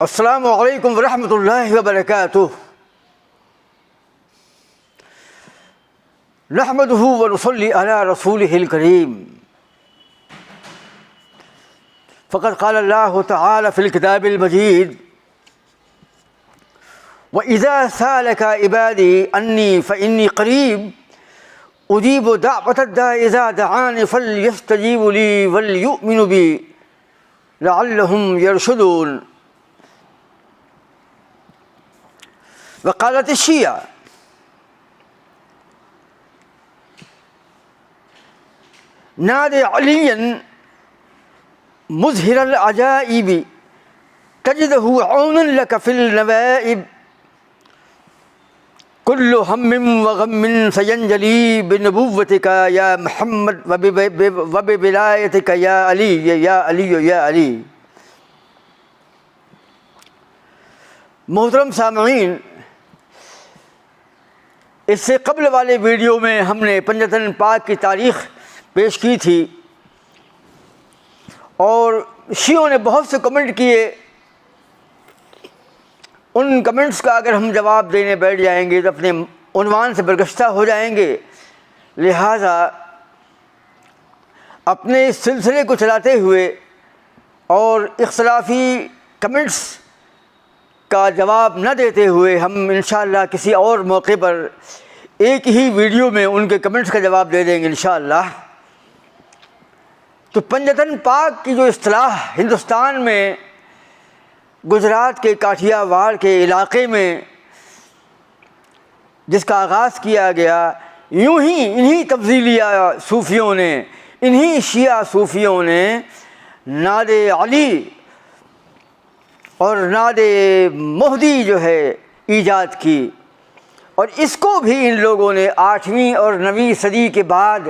السلام علیکم ورحمۃ اللہ وبرکاتہ۔ نحمدہ ونصلی علی رسولہ الکریم۔ فقد قال اللہ تعالی فی الکتاب المجید: وَإِذَا سَأَلَكَ عِبَادِي عَنِّي فَإِنِّي قَرِيبٌ أُجِيبُ دَعْوَةَ الدَّاعِ إِذَا دَعَانِ فَلْيَسْتَجِيبُوا لِي وَلْيُؤْمِنُوا بِي لَعَلَّهُمْ يَرْشُدُونَ۔ وقالت الشیعہ: نادِ علیًا مظہر العجائب تجدہ عونا لک فی النوائب، کل ہم وغم سینجلی بنبوتک یا محمد وبولایتک یا علی یا علی یا علی۔ محترم سامعین، اس سے قبل والے ویڈیو میں ہم نے پنجتن پاک کی تاریخ پیش کی تھی اور شیعوں نے بہت سے کمنٹ کیے۔ ان کمنٹس کا اگر ہم جواب دینے بیٹھ جائیں گے تو اپنے عنوان سے برگشتہ ہو جائیں گے، لہٰذا اپنے اس سلسلے کو چلاتے ہوئے اور اختلافی کمنٹس کا جواب نہ دیتے ہوئے ہم انشاءاللہ کسی اور موقع پر ایک ہی ویڈیو میں ان کے کمنٹس کا جواب دے دیں گے انشاءاللہ۔ تو پنجتن پاک کی جو اصطلاح ہندوستان میں گجرات کے کاٹھیا واڑ کے علاقے میں جس کا آغاز کیا گیا، یوں ہی انہی تفضیلیہ صوفیوں نے، انہی شیعہ صوفیوں نے ناد علی اور ناد مہدی جو ہے ایجاد کی، اور اس کو بھی ان لوگوں نے 8ویں اور 9ویں صدی کے بعد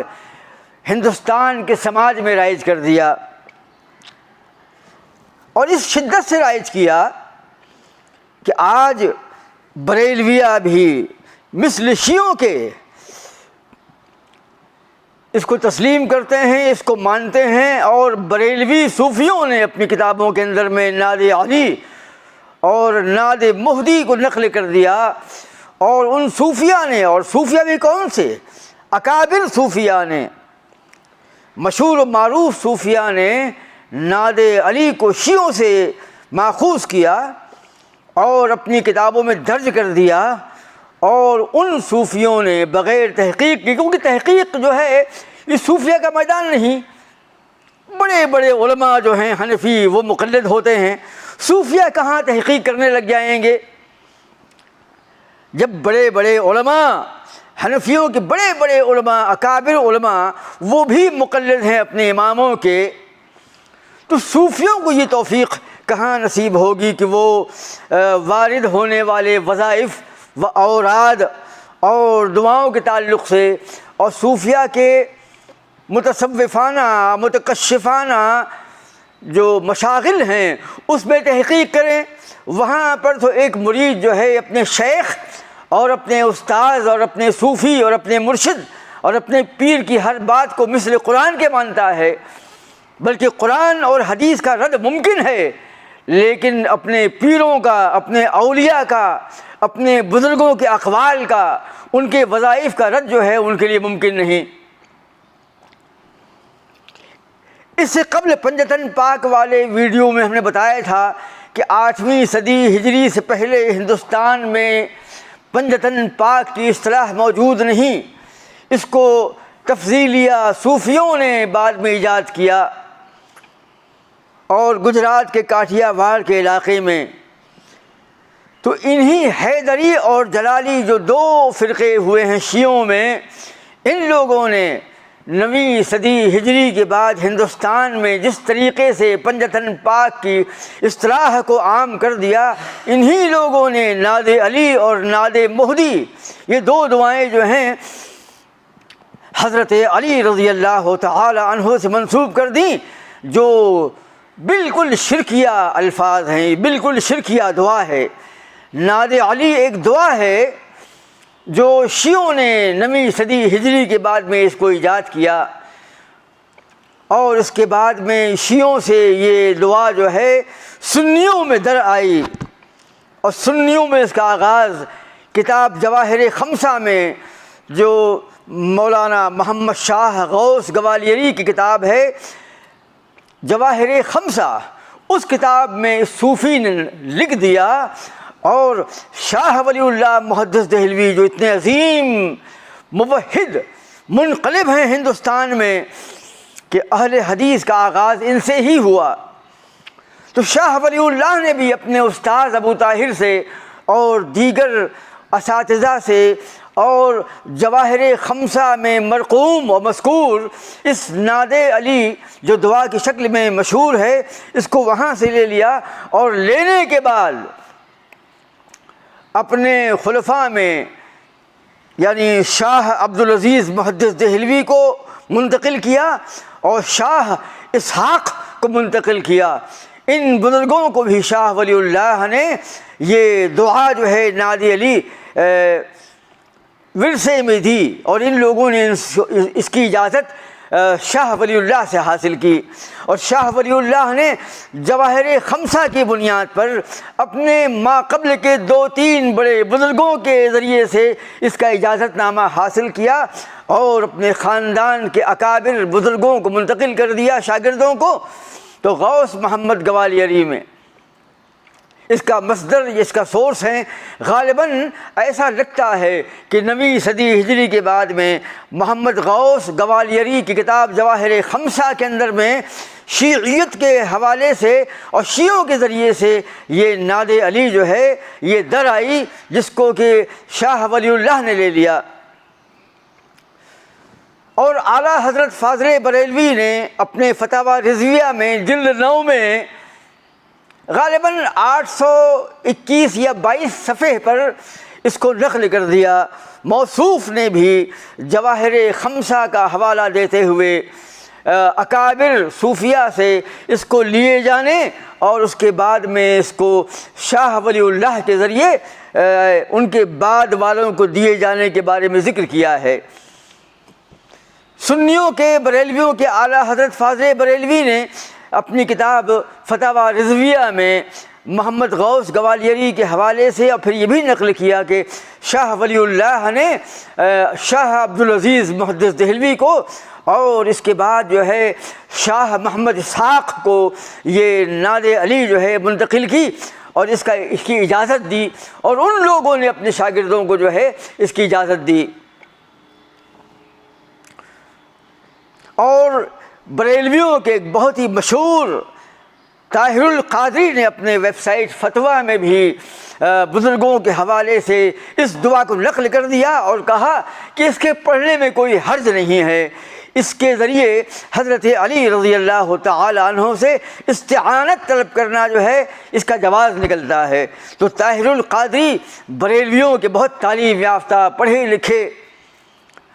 ہندوستان کے سماج میں رائج کر دیا، اور اس شدت سے رائج کیا کہ آج بریلویہ بھی مثل شیعوں کے اس کو تسلیم کرتے ہیں، اس کو مانتے ہیں، اور بریلوی صوفیوں نے اپنی کتابوں کے اندر میں ناد علی اور ناد مہدی کو نقل کر دیا، اور ان صوفیہ نے، اور صوفیہ بھی کون سے، اکابر صوفیہ نے، مشہور و معروف صوفیہ نے ناد علی کو شیعوں سے ماخوذ کیا اور اپنی کتابوں میں درج کر دیا، اور ان صوفیوں نے بغیر تحقیق کی، کیونکہ تحقیق جو ہے یہ صوفیہ کا میدان نہیں، بڑے بڑے علماء جو ہیں حنفی وہ مقلد ہوتے ہیں، صوفیہ کہاں تحقیق کرنے لگ جائیں گے؟ جب بڑے بڑے علماء، حنفیوں کے بڑے بڑے علماء، اکابر علماء وہ بھی مقلد ہیں اپنے اماموں کے، تو صوفیوں کو یہ توفیق کہاں نصیب ہوگی کہ وہ وارد ہونے والے وظائف و اوراد اور دعاؤں کے تعلق سے اور صوفیہ کے متصوفانہ متکشفانہ جو مشاغل ہیں اس میں تحقیق کریں۔ وہاں پر تو ایک مرید جو ہے اپنے شیخ اور اپنے استاذ اور اپنے صوفی اور اپنے مرشد اور اپنے پیر کی ہر بات کو مثل قرآن کے مانتا ہے، بلکہ قرآن اور حدیث کا رد ممکن ہے، لیکن اپنے پیروں کا، اپنے اولیاء کا، اپنے بزرگوں کے اقوال کا، ان کے وظائف کا رد جو ہے ان کے لیے ممکن نہیں۔ اس سے قبل پنجتن پاک والے ویڈیو میں ہم نے بتایا تھا کہ 8ویں صدی ہجری سے پہلے ہندوستان میں پنجتن پاک کی اصطلاح موجود نہیں، اس کو تفضیلیہ صوفیوں نے بعد میں ایجاد کیا، اور گجرات کے کاٹھیا واڑ کے علاقے میں تو انہی حیدری اور جلالی جو دو فرقے ہوئے ہیں شیعوں میں، ان لوگوں نے 9ویں صدی ہجری کے بعد ہندوستان میں جس طریقے سے پنجتن پاک کی اصطلاح کو عام کر دیا، انہی لوگوں نے ناد علی اور ناد مہدی یہ دو دعائیں جو ہیں حضرت علی رضی اللہ تعالی عنہ سے منسوب کر دیں، جو بالکل شرکیہ الفاظ ہیں، بالکل شرکیہ دعا ہے۔ ناد علی ایک دعا ہے جو شیعوں نے 9ویں صدی ہجری کے بعد میں اس کو ایجاد کیا، اور اس کے بعد میں شیعوں سے یہ دعا جو ہے سنیوں میں در آئی اور سنیوں میں اس کا آغاز کتاب جواہر خمسہ میں، جو مولانا محمد شاہ غوث گوالیری کی کتاب ہے جواہر خمسہ، اس کتاب میں صوفی نے لکھ دیا. اور شاہ ولی اللہ محدث دہلوی جو اتنے عظیم موحد منقلب ہیں ہندوستان میں، کہ اہل حدیث کا آغاز ان سے ہی ہوا. تو شاہ ولی اللہ نے بھی اپنے استاد ابو طاہر سے اور دیگر اساتذہ سے اور جواہر خمسہ میں مرقوم و مذکور اس ناد علی جو دعا کی شکل میں مشہور ہے، اس کو وہاں سے لے لیا، اور لینے کے بعد اپنے خلفاء میں یعنی شاہ عبدالعزیز محدث دہلوی کو منتقل کیا اور شاہ اسحاق کو منتقل کیا. ان بزرگوں کو بھی شاہ ولی اللہ نے یہ دعا جو ہے ناد علی ورثے میں دی، اور ان لوگوں نے اس کی اجازت شاہ ولی اللہ سے حاصل کی. اور شاہ ولی اللہ نے جواہر خمسہ کی بنیاد پر اپنے ما قبل کے 2-3 بڑے بزرگوں کے ذریعے سے اس کا اجازت نامہ حاصل کیا، اور اپنے خاندان کے اکابر بزرگوں کو منتقل کر دیا، شاگردوں کو. تو غوث محمد گوالیری میں اس کا مصدر، اس کا سورس ہے. غالباً ایسا لگتا ہے کہ 9ویں صدی ہجری کے بعد میں محمد غوث گوالیری کی کتاب جواہر خمسہ کے اندر میں شیعیت کے حوالے سے اور شیعوں کے ذریعے سے یہ ناد علی جو ہے یہ در آئی، جس کو کہ شاہ ولی اللہ نے لے لیا. اور اعلیٰ حضرت فاضل بریلوی نے اپنے فتاوی رضویہ میں جلد 9 میں غالباً 821 یا 22 صفحے پر اس کو نقل کر دیا. موصوف نے بھی جواہر خمسہ کا حوالہ دیتے ہوئے اکابر صوفیہ سے اس کو لیے جانے اور اس کے بعد میں اس کو شاہ ولی اللہ کے ذریعے ان کے بعد والوں کو دیے جانے کے بارے میں ذکر کیا ہے. سنیوں کے بریلویوں کے اعلیٰ حضرت فاضل بریلوی نے اپنی کتاب فتاوی رضویہ میں محمد غوث گوالیری کے حوالے سے اور پھر یہ بھی نقل کیا کہ شاہ ولی اللہ نے شاہ عبدالعزیز محدث دہلوی کو اور اس کے بعد جو ہے شاہ محمد اسحاق کو یہ ناد علی جو ہے منتقل کی اور اس کی اجازت دی، اور ان لوگوں نے اپنے شاگردوں کو جو ہے اس کی اجازت دی. اور بریلویوں کے ایک بہت ہی مشہور طاہر القادری نے اپنے ویب سائٹ فتویٰ میں بھی بزرگوں کے حوالے سے اس دعا کو نقل کر دیا اور کہا کہ اس کے پڑھنے میں کوئی حرج نہیں ہے. اس کے ذریعے حضرت علی رضی اللہ تعالی عنہ سے استعانت طلب کرنا جو ہے اس کا جواز نکلتا ہے. تو طاہر القادری بریلویوں کے بہت تعلیم یافتہ، پڑھے لکھے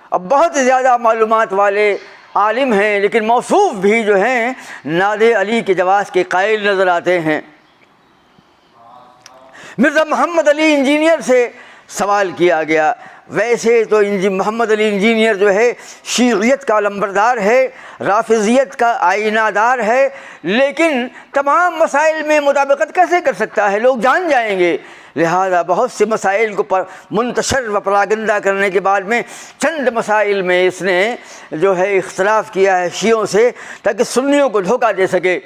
اور بہت زیادہ معلومات والے عالم ہیں، لیکن موصوف بھی جو ہیں ناد علی کے جواز کے قائل نظر آتے ہیں. مرزا محمد علی انجینئر سے سوال کیا گیا. ویسے تو محمد علی انجینئر جو ہے شیعیت کا علمبردار ہے، رافضیت کا آئینہ دار ہے، لیکن تمام مسائل میں مطابقت کیسے کر سکتا ہے؟ لوگ جان جائیں گے. لہذا بہت سے مسائل کو منتشر و پراگندہ کرنے کے بعد میں چند مسائل میں اس نے جو ہے اختلاف کیا ہے شیعوں سے تاکہ سنیوں کو دھوکہ دے سکے.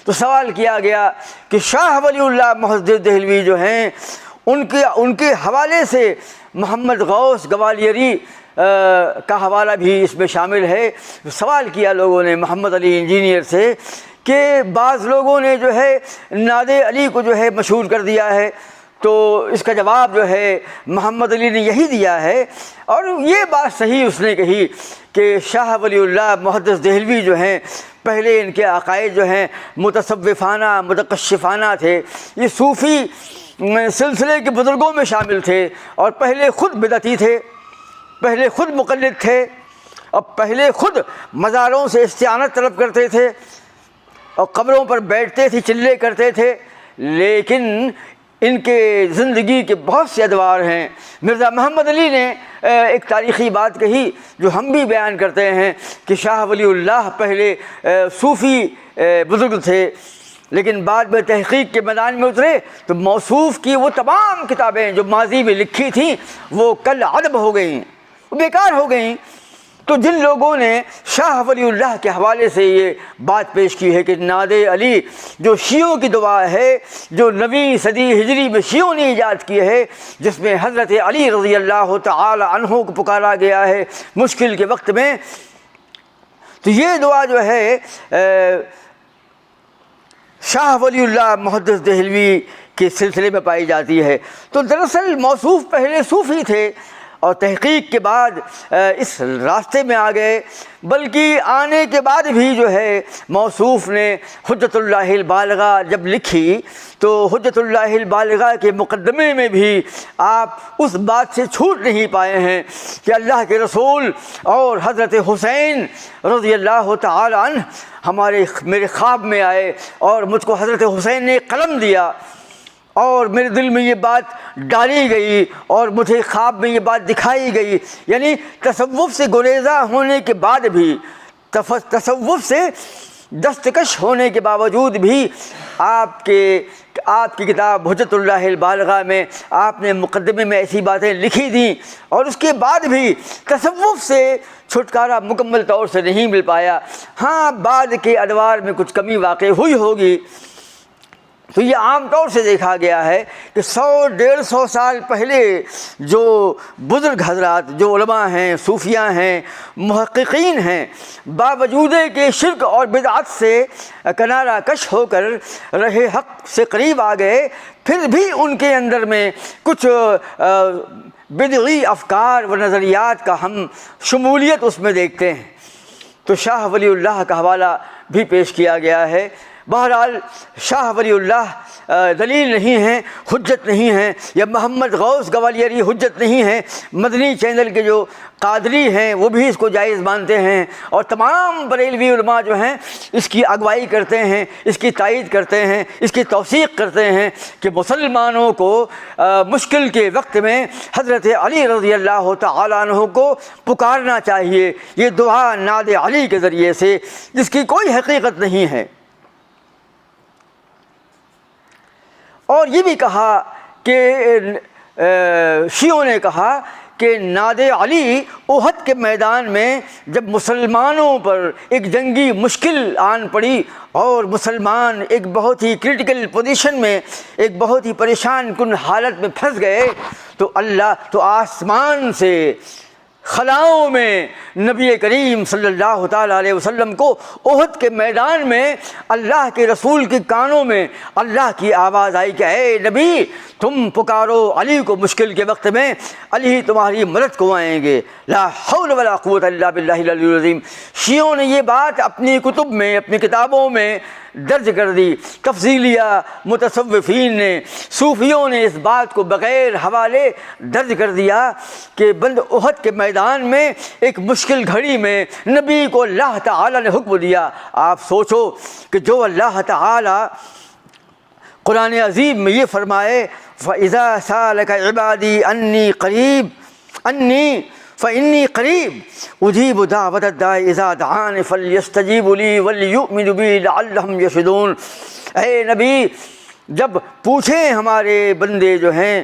تو سوال کیا گیا کہ شاہ ولی اللہ محدث دہلوی جو ہیں ان کے حوالے سے محمد غوث گوالیری کا حوالہ بھی اس میں شامل ہے. سوال کیا لوگوں نے محمد علی انجینئر سے کہ بعض لوگوں نے جو ہے ناد علی کو جو ہے مشہور کر دیا ہے، تو اس کا جواب جو ہے محمد علی نے یہی دیا ہے، اور یہ بات صحیح اس نے کہی کہ شاہ ولی اللہ محدث دہلوی جو ہیں پہلے ان کے عقائد جو ہیں متصوفانہ متکشفانہ تھے. یہ صوفی سلسلے کے بزرگوں میں شامل تھے اور پہلے خود بدعتی تھے، پہلے خود مقلد تھے، اور پہلے خود مزاروں سے استعانت طلب کرتے تھے اور قبروں پر بیٹھتے تھے، چلے کرتے تھے. لیکن ان کے زندگی کے بہت سے ادوار ہیں. مرزا محمد علی نے ایک تاریخی بات کہی جو ہم بھی بیان کرتے ہیں کہ شاہ ولی اللہ پہلے صوفی بزرگ تھے، لیکن بعد میں تحقیق کے میدان میں اترے تو موصوف کی وہ تمام کتابیں جو ماضی میں لکھی تھیں وہ کل عدم ہو گئیں، بیکار ہو گئیں۔ تو جن لوگوں نے شاہ ولی اللہ کے حوالے سے یہ بات پیش کی ہے کہ ناد علی جو شیعوں کی دعا ہے، جو 9ویں صدی ہجری میں شیعوں نے ایجاد کی ہے، جس میں حضرت علی رضی اللہ تعالی عنہ کو پکارا گیا ہے مشکل کے وقت میں، تو یہ دعا جو ہے شاہ ولی اللہ محدث دہلوی کے سلسلے میں پائی جاتی ہے۔ تو دراصل موصوف پہلے صوفی تھے اور تحقیق کے بعد اس راستے میں آ گئے، بلکہ آنے کے بعد بھی جو ہے موصوف نے حجت اللہ البالغہ جب لکھی تو حجت اللہ البالغہ کے مقدمے میں بھی آپ اس بات سے چھوٹ نہیں پائے ہیں کہ اللہ کے رسول اور حضرت حسین رضی اللہ تعالی عنہ میرے خواب میں آئے اور مجھ کو حضرت حسین نے قلم دیا اور میرے دل میں یہ بات ڈالی گئی اور مجھے خواب میں یہ بات دکھائی گئی۔ یعنی تصوف سے گریزہ ہونے کے بعد بھی، تصوف سے دستکش ہونے کے باوجود بھی آپ کی کتاب حجت اللہ البالغہ میں آپ نے مقدمے میں ایسی باتیں لکھی تھیں، اور اس کے بعد بھی تصوف سے چھٹکارا مکمل طور سے نہیں مل پایا۔ ہاں، بعد کے ادوار میں کچھ کمی واقع ہوئی ہوگی۔ تو یہ عام طور سے دیکھا گیا ہے کہ 100-150 سال پہلے جو بزرگ حضرات، جو علماء ہیں، صوفیاء ہیں، محققین ہیں، باوجود کہ شرک اور بدعت سے کنارہ کش ہو کر رہ حق سے قریب آ گئے، پھر بھی ان کے اندر میں کچھ بدعی افکار و نظریات کا ہم شمولیت اس میں دیکھتے ہیں۔ تو شاہ ولی اللہ کا حوالہ بھی پیش کیا گیا ہے۔ بہرحال شاہ ولی اللہ دلیل نہیں ہیں، حجت نہیں ہیں، یا محمد غوث گوالیری حجت نہیں ہیں۔ مدنی چینل کے جو قادری ہیں وہ بھی اس کو جائز مانتے ہیں، اور تمام بریلوی علماء جو ہیں اس کی اگوائی کرتے ہیں، اس کی تائید کرتے ہیں، اس کی توثیق کرتے ہیں کہ مسلمانوں کو مشکل کے وقت میں حضرت علی رضی اللہ تعالی عنہ کو پکارنا چاہیے، یہ دعا ناد علی کے ذریعے سے، جس کی کوئی حقیقت نہیں ہے۔ اور یہ بھی کہا کہ شیعوں نے کہا کہ ناد علی احد کے میدان میں جب مسلمانوں پر ایک جنگی مشکل آن پڑی اور مسلمان ایک بہت ہی کرٹیکل پوزیشن میں، ایک بہت ہی پریشان کن حالت میں پھنس گئے، تو آسمان سے خلاؤں میں نبی کریم صلی اللہ تعالیٰ علیہ وسلم کو احد کے میدان میں اللہ کے رسول کے کانوں میں اللہ کی آواز آئی کہ اے نبی، تم پکارو علی کو مشکل کے وقت میں، علی تمہاری مدد کو آئیں گے۔ لا حول ولا قوت الا باللہ العلی العظیم۔ شیعوں نے یہ بات اپنی کتب میں، اپنی کتابوں میں درج کر دی۔ تفضیلیہ متصوفین نے، صوفیوں نے اس بات کو بغیر حوالے درج کر دیا کہ بند احد کے میدان میں ایک مشکل گھڑی میں نبی کو اللہ تعالی نے حکم دیا۔ آپ سوچو کہ جو اللہ تعالی قرآن عظیم میں یہ فرمائے فَإِذَا سَأَلَكَ عِبَادِي أَنِّي قَرِيبٌ أَنِّي فَإِنِّي قَرِيبٌ أُجِيبُ دَعْوَةَ الدَّاعِ إِذَا دَعَانِ فَلْيَسْتَجِيبُوا لِي وَلْيُؤْمِنُوا بِي لَعَلَّهُمْ يَرْشُدُونَ۔ اے نبی، جب پوچھیں ہمارے بندے جو ہیں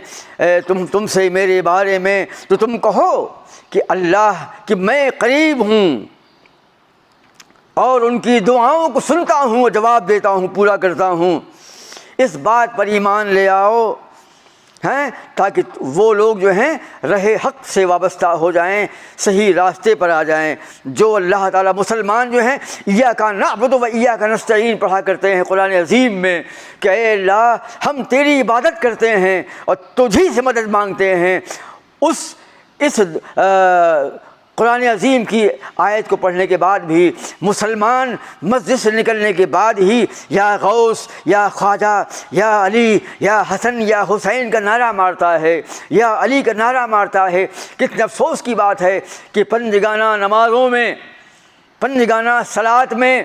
تم سے میرے بارے میں، تو تم کہو کہ اللہ کہ میں قریب ہوں اور ان کی دعاؤں کو سنتا ہوں اور جواب دیتا ہوں، پورا کرتا ہوں۔ اس بات پر ایمان لے آؤ ہیں تاکہ وہ لوگ جو ہیں رہ حق سے وابستہ ہو جائیں، صحیح راستے پر آ جائیں۔ جو اللہ تعالیٰ مسلمان جو ہیں ایاک نعبد و ایاک نستعین پڑھا کرتے ہیں قرآن عظیم میں کہ اے اللہ، ہم تیری عبادت کرتے ہیں اور تجھی سے مدد مانگتے ہیں۔ اس قرآن عظیم کی آیت کو پڑھنے کے بعد بھی مسلمان مسجد سے نکلنے کے بعد ہی یا غوث، یا خواجہ، یا علی، یا حسن، یا حسین کا نعرہ مارتا ہے، یا علی کا نعرہ مارتا ہے۔ کتنے افسوس کی بات ہے کہ پنجگانہ نمازوں میں، پنجگانہ صلات میں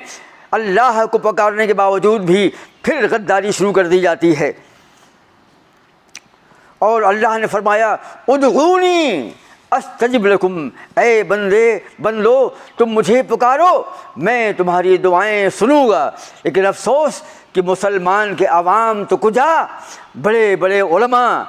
اللہ کو پکارنے کے باوجود بھی پھر غداری شروع کر دی جاتی ہے۔ اور اللہ نے فرمایا ادعونی استجب لکم، اے بندو تم مجھے پکارو میں تمہاری دعائیں سنوں گا۔ لیکن افسوس کہ مسلمان کے عوام تو کجا، بڑے بڑے علماء،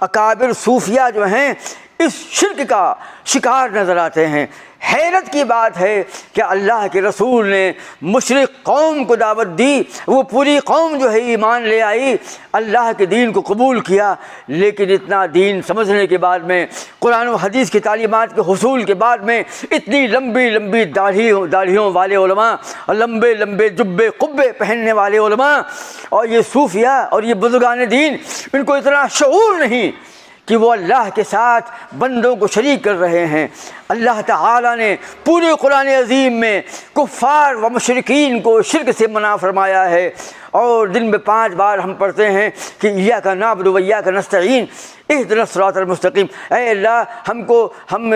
اکابر صوفیہ جو ہیں اس شرک کا شکار نظر آتے ہیں۔ حیرت کی بات ہے کہ اللہ کے رسول نے مشرق قوم کو دعوت دی، وہ پوری قوم جو ہے ایمان لے آئی، اللہ کے دین کو قبول کیا، لیکن اتنا دین سمجھنے کے بعد میں، قرآن و حدیث کی تعلیمات کے حصول کے بعد میں، اتنی لمبی لمبی داڑھیوں والے علماء اور لمبے لمبے جبے قبے پہننے والے علماء اور یہ صوفیہ اور یہ بزرگان دین، ان کو اتنا شعور نہیں کہ وہ اللہ کے ساتھ بندوں کو شریک کر رہے ہیں۔ اللہ تعالیٰ نے پورے قرآن عظیم میں کفار و مشرکین کو شرک سے منع فرمایا ہے، اور دن میں 5 بار ہم پڑھتے ہیں کہ ایاک نعبد و ایاک نستعین اہدنا الصراط المستقیم، اے اللہ ہم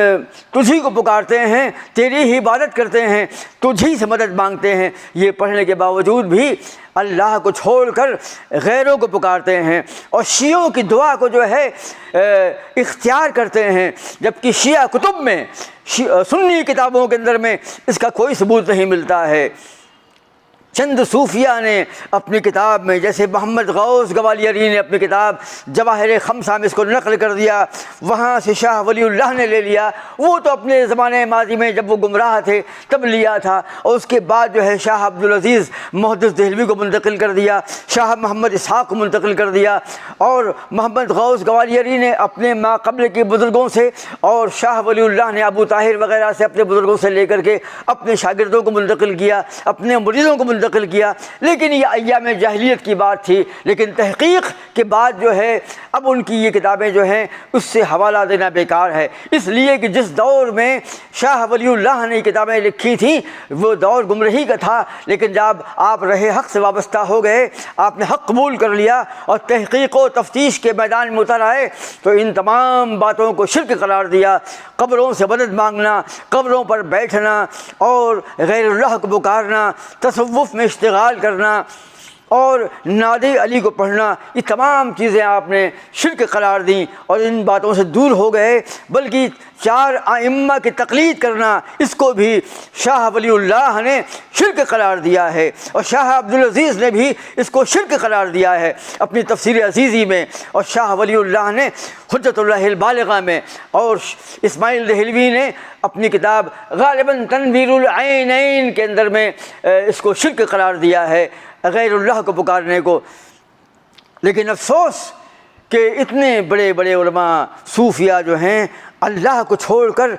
تجھی کو پکارتے ہیں، تیری ہی عبادت کرتے ہیں، تجھی سے مدد مانگتے ہیں۔ یہ پڑھنے کے باوجود بھی اللہ کو چھوڑ کر غیروں کو پکارتے ہیں، اور شیعوں کی دعا کو جو ہے اختیار کرتے ہیں، جبکہ شیعہ کتب میں، سنی کتابوں کے اندر میں اس کا کوئی ثبوت نہیں ملتا ہے۔ چند صوفیہ نے اپنی کتاب میں، جیسے محمد غوث گوالیری نے اپنی کتاب جواہر خمسہ میں اس کو نقل کر دیا، وہاں سے شاہ ولی اللہ نے لے لیا، وہ تو اپنے زمانے ماضی میں جب وہ گمراہ تھے تب لیا تھا، اور اس کے بعد جو ہے شاہ عبدالعزیز محدث دہلوی کو منتقل کر دیا، شاہ محمد اسحاق کو منتقل کر دیا، اور محمد غوث گوالیری نے اپنے ما قبل کے بزرگوں سے، اور شاہ ولی اللہ نے ابو طاہر وغیرہ سے اپنے بزرگوں سے لے کر کے اپنے شاگردوں کو منتقل کیا، اپنے مریدوں کو منتقل کیا۔ لیکن یہ ایام جاہلیت کی بات تھی، لیکن تحقیق کے بعد جو ہے اب ان کی یہ کتابیں جو ہیں اس سے حوالہ دینا بیکار ہے، اس لیے کہ جس دور میں شاہ ولی اللہ نے کتابیں لکھی تھیں وہ دور گمراہی کا تھا، لیکن جب آپ رہے حق سے وابستہ ہو گئے، آپ نے حق قبول کر لیا اور تحقیق و تفتیش کے میدان میں اتر آئے، تو ان تمام باتوں کو شرک قرار دیا۔ قبروں سے مدد مانگنا، قبروں پر بیٹھنا اور غیر اللہ کو پکارنا، تصوف میں اشتغال کرنا اور نعت علی کو پڑھنا، یہ تمام چیزیں آپ نے شرک قرار دیں اور ان باتوں سے دور ہو گئے۔ بلکہ 4 ائمہ کی تقلید کرنا، اس کو بھی شاہ ولی اللہ نے شرک قرار دیا ہے، اور شاہ عبدالعزیز نے بھی اس کو شرک قرار دیا ہے اپنی تفسیر عزیزی میں، اور شاہ ولی اللہ نے حجت اللہ البالغہ میں، اور اسماعیل دہلوی نے اپنی کتاب غالباً تنویر العینین کے اندر میں اس کو شرک قرار دیا ہے، غیر اللہ کو پکارنے کو۔ لیکن افسوس کہ اتنے بڑے بڑے علماء صوفیہ جو ہیں اللہ کو چھوڑ کر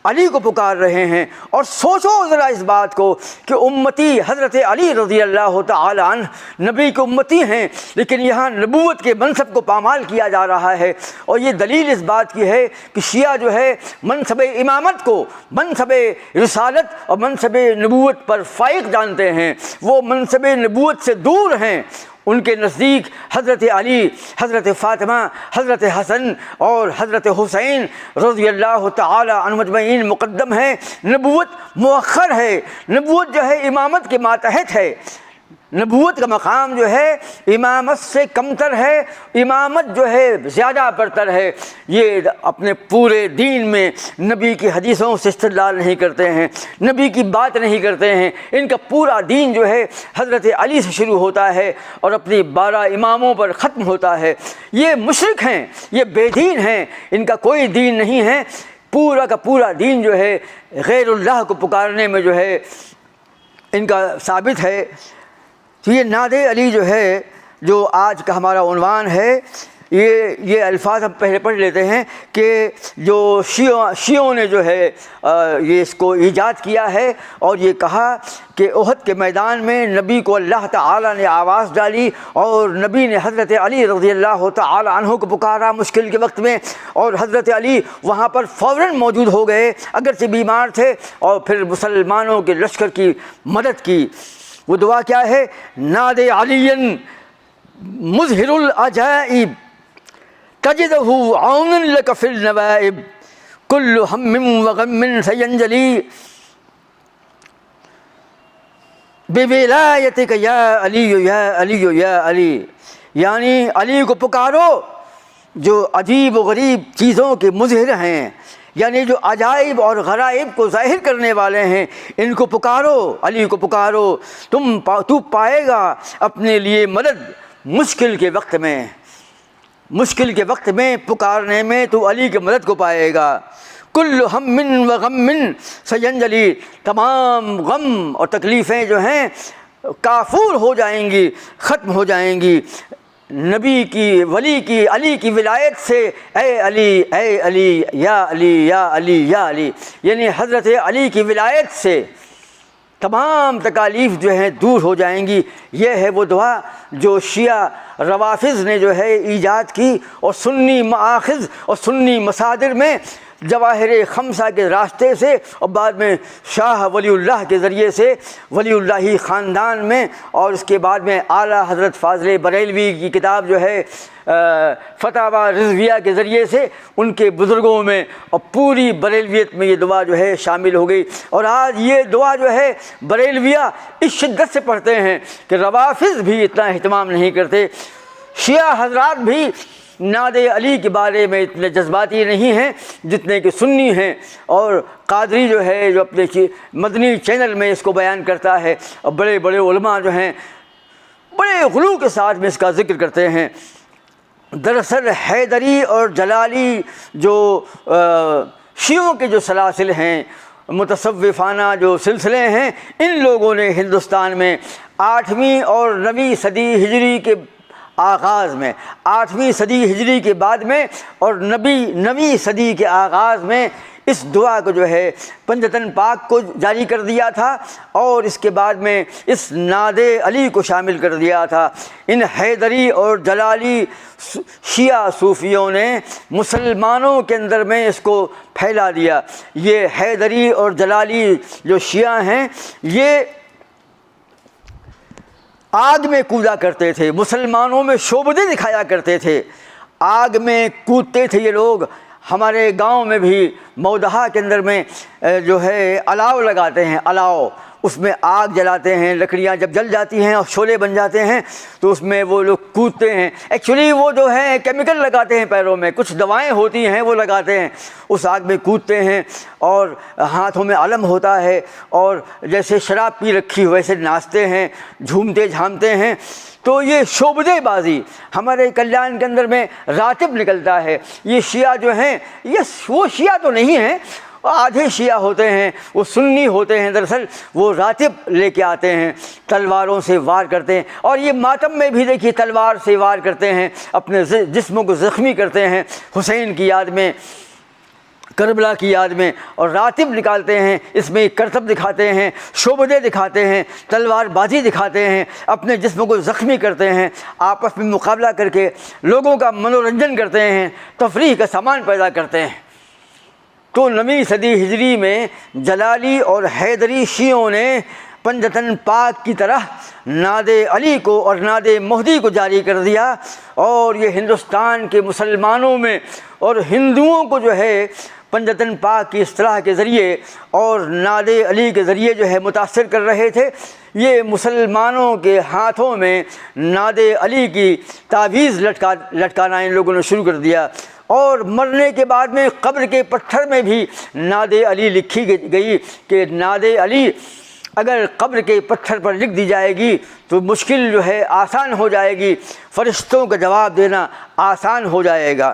علی کو پکار رہے ہیں، اور سوچو ذرا اس بات کو کہ امتی حضرت علی رضی اللہ تعالی عنہ نبی کے امتی ہیں، لیکن یہاں نبوت کے منصب کو پامال کیا جا رہا ہے، اور یہ دلیل اس بات کی ہے کہ شیعہ جو ہے منصب امامت کو منصب رسالت اور منصب نبوت پر فائق جانتے ہیں، وہ منصب نبوت سے دور ہیں۔ ان کے نزدیک حضرت علی، حضرت فاطمہ، حضرت حسن اور حضرت حسین رضی اللہ تعالی عنہ مجمعین مقدم ہے، نبوت مؤخر ہے، نبوت جو ہے امامت کے ماتحت ہے، نبوت کا مقام جو ہے امامت سے کمتر ہے، امامت جو ہے زیادہ برتر ہے۔ یہ اپنے پورے دین میں نبی کی حدیثوں سے استدلال نہیں کرتے ہیں، نبی کی بات نہیں کرتے ہیں، ان کا پورا دین جو ہے حضرت علی سے شروع ہوتا ہے اور اپنی 12 اماموں پر ختم ہوتا ہے۔ یہ مشرک ہیں، یہ بے دین ہیں، ان کا کوئی دین نہیں ہے، پورا کا پورا دین جو ہے غیر اللہ کو پکارنے میں جو ہے ان کا ثابت ہے۔ تو یہ نعت علی جو ہے، جو آج کا ہمارا عنوان ہے، یہ الفاظ ہم پہلے پڑھ لیتے ہیں کہ جو شیعوں نے جو ہے یہ اس کو ایجاد کیا ہے، اور یہ کہا کہ احد کے میدان میں نبی کو اللہ تعالی نے آواز ڈالی، اور نبی نے حضرت علی رضی اللہ تعالی عنہ کو پکارا مشکل کے وقت میں، اور حضرت علی وہاں پر فوراً موجود ہو گئے اگرچہ بیمار تھے، اور پھر مسلمانوں کے لشکر کی مدد کی۔ وہ دعا کیا ہے؟ ناد علی مظہر العجائب تجدہ عونا لک فی النوائب کل ہم وغم سینجلی بولایتک یا علی یا علی یا علی، یعنی علی کو پکارو، جو عجیب و غریب چیزوں کے مظہر ہیں، یعنی جو عجائب اور غرائب کو ظاہر کرنے والے ہیں، ان کو پکارو، علی کو پکارو، تو پائے گا اپنے لیے مدد مشکل کے وقت میں، مشکل کے وقت میں پکارنے میں تو علی کی مدد کو پائے گا۔ کل ہم و غم سینجلی، تمام غم اور تکلیفیں جو ہیں کافور ہو جائیں گی، ختم ہو جائیں گی نبی کی، ولی کی، علی کی ولایت سے۔ اے علی، اے علی، یا علی، یا علی، یا علی، یعنی حضرت علی کی ولایت سے تمام تکالیف جو ہیں دور ہو جائیں گی۔ یہ ہے وہ دعا جو شیعہ روافض نے جو ہے ایجاد کی، اور سنی مآخذ اور سنی مصادر میں جواہر خمسہ کے راستے سے، اور بعد میں شاہ ولی اللہ کے ذریعے سے ولی اللہ خاندان میں، اور اس کے بعد میں اعلیٰ حضرت فاضل بریلوی کی کتاب جو ہے فتاوی رضویہ کے ذریعے سے ان کے بزرگوں میں اور پوری بریلویت میں یہ دعا جو ہے شامل ہو گئی۔ اور آج یہ دعا جو ہے بریلویہ اس شدت سے پڑھتے ہیں کہ روافض بھی اتنا اہتمام نہیں کرتے، شیعہ حضرات بھی نعت علی کے بارے میں اتنے جذباتی نہیں ہیں جتنے کہ سنی ہیں، اور قادری جو ہے جو اپنے مدنی چینل میں اس کو بیان کرتا ہے، اور بڑے بڑے علماء جو ہیں بڑے غلو کے ساتھ میں اس کا ذکر کرتے ہیں۔ دراصل حیدری اور جلالی جو شیعوں کے جو سلاسل ہیں، متصوفانہ جو سلسلے ہیں، ان لوگوں نے ہندوستان میں 8ویں اور 9ویں صدی ہجری کے آغاز میں، 8ویں صدی ہجری کے بعد میں اور 9ویں صدی کے آغاز میں اس دعا کو جو ہے پنجتن پاک کو جاری کر دیا تھا، اور اس کے بعد میں اس نعت علی کو شامل کر دیا تھا۔ ان حیدری اور جلالی شیعہ صوفیوں نے مسلمانوں کے اندر میں اس کو پھیلا دیا۔ یہ حیدری اور جلالی جو شیعہ ہیں یہ آگ میں کودا کرتے تھے، مسلمانوں میں شعبدے دکھایا کرتے تھے، آگ میں کودتے تھے یہ لوگ۔ ہمارے گاؤں میں بھی مودہا کے اندر میں جو ہے الاؤ لگاتے ہیں، الاؤ، اس میں آگ جلاتے ہیں، لکڑیاں جب جل جاتی ہیں اور شعلے بن جاتے ہیں تو اس میں وہ لوگ کودتے ہیں۔ ایکچولی وہ جو ہے کیمیکل لگاتے ہیں پیروں میں، کچھ دوائیں ہوتی ہیں وہ لگاتے ہیں، اس آگ میں کودتے ہیں، اور ہاتھوں میں علم ہوتا ہے، اور جیسے شراب پی رکھی ویسے ناچتے ہیں، جھومتے جھامتے ہیں۔ تو یہ شعبدے بازی ہمارے کلیان کے اندر میں راتب نکلتا ہے۔ یہ شیعہ جو ہیں یہ وہ شیعہ تو نہیں ہیں، آدھے شیعہ ہوتے ہیں، وہ سنی ہوتے ہیں، دراصل وہ راتب لے کے آتے ہیں، تلواروں سے وار کرتے ہیں، اور یہ ماتم میں بھی دیکھیے تلوار سے وار کرتے ہیں، اپنے جسموں کو زخمی کرتے ہیں حسین کی یاد میں، کربلا کی یاد میں، اور راتب نکالتے ہیں، اس میں کرتب دکھاتے ہیں، شعبدے دکھاتے ہیں، تلوار بازی دکھاتے ہیں، اپنے جسموں کو زخمی کرتے ہیں، آپس میں مقابلہ کر کے لوگوں کا منورنجن کرتے ہیں، تفریح کا سامان پیدا کرتے ہیں۔ تو 9ویں صدی ہجری میں جلالی اور حیدری شیعوں نے پنجتن پاک کی طرح نعت علی کو اور نعت مہدی کو جاری کر دیا، اور یہ ہندوستان کے مسلمانوں میں اور ہندوؤں کو جو ہے پنجتن پاک کی اصطلاح کے ذریعے اور نعت علی کے ذریعے جو ہے متاثر کر رہے تھے۔ یہ مسلمانوں کے ہاتھوں میں نعت علی کی تعویذ لٹکانا ان لوگوں نے شروع کر دیا، اور مرنے کے بعد میں قبر کے پتھر میں بھی نعت علی لکھی گئی کہ نعت علی اگر قبر کے پتھر پر لکھ دی جائے گی تو مشکل جو ہے آسان ہو جائے گی، فرشتوں کا جواب دینا آسان ہو جائے گا۔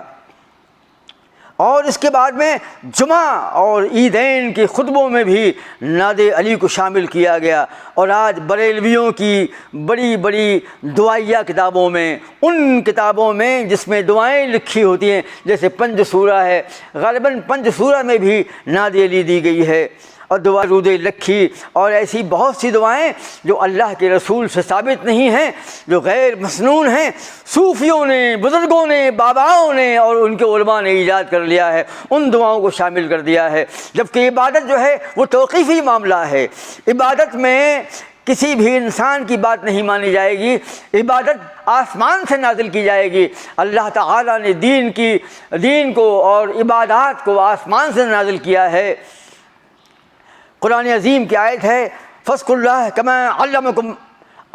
اور اس کے بعد میں جمعہ اور عیدین کے خطبوں میں بھی نعت علی کو شامل کیا گیا، اور آج بریلویوں کی بڑی بڑی دعائیہ کتابوں میں، ان کتابوں میں جس میں دعائیں لکھی ہوتی ہیں، جیسے پنج سورہ ہے، غالباً پنج سورہ میں بھی نعت علی دی گئی ہے، اور دعا رود لکھی، اور ایسی بہت سی دعائیں جو اللہ کے رسول سے ثابت نہیں ہیں، جو غیر مسنون ہیں، صوفیوں نے، بزرگوں نے، باباؤں نے اور ان کے علماء نے ایجاد کر لیا ہے، ان دعاؤں کو شامل کر دیا ہے۔ جبکہ عبادت جو ہے وہ توقیفی معاملہ ہے، عبادت میں کسی بھی انسان کی بات نہیں مانی جائے گی، عبادت آسمان سے نازل کی جائے گی۔ اللہ تعالیٰ نے دین کو اور عبادات کو آسمان سے نازل کیا ہے۔ قرآن عظیم کی آیت ہے فَاذْكُرُوا اللَّهَ كَمَا عَلَّمَكُمْ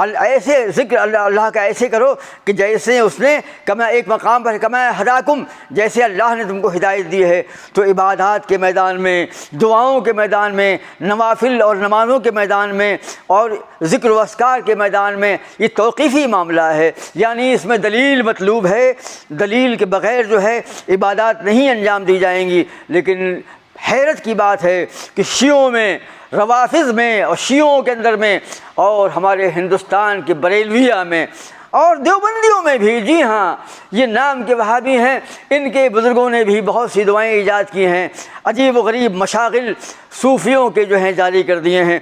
ایسے ذکر اللہ کا ایسے کرو کہ جیسے اس نے کما ایک مقام پر کما ہداکم، جیسے اللہ نے تم کو ہدایت دی ہے۔ تو عبادات کے میدان میں، دعاؤں کے میدان میں، نوافل اور نمازوں کے میدان میں اور ذکر و اذکار کے میدان میں یہ توقیفی معاملہ ہے، یعنی اس میں دلیل مطلوب ہے، دلیل کے بغیر جو ہے عبادات نہیں انجام دی جائیں گی۔ لیکن حیرت کی بات ہے کہ شیعوں میں، روافض میں اور شیعوں کے اندر میں اور ہمارے ہندوستان کے بریلویہ میں اور دیوبندیوں میں بھی، جی ہاں یہ نام کے وہابی ہیں، ان کے بزرگوں نے بھی بہت سی دعائیں ایجاد کی ہیں، عجیب و غریب مشاغل صوفیوں کے جو ہیں جاری کر دیے ہیں،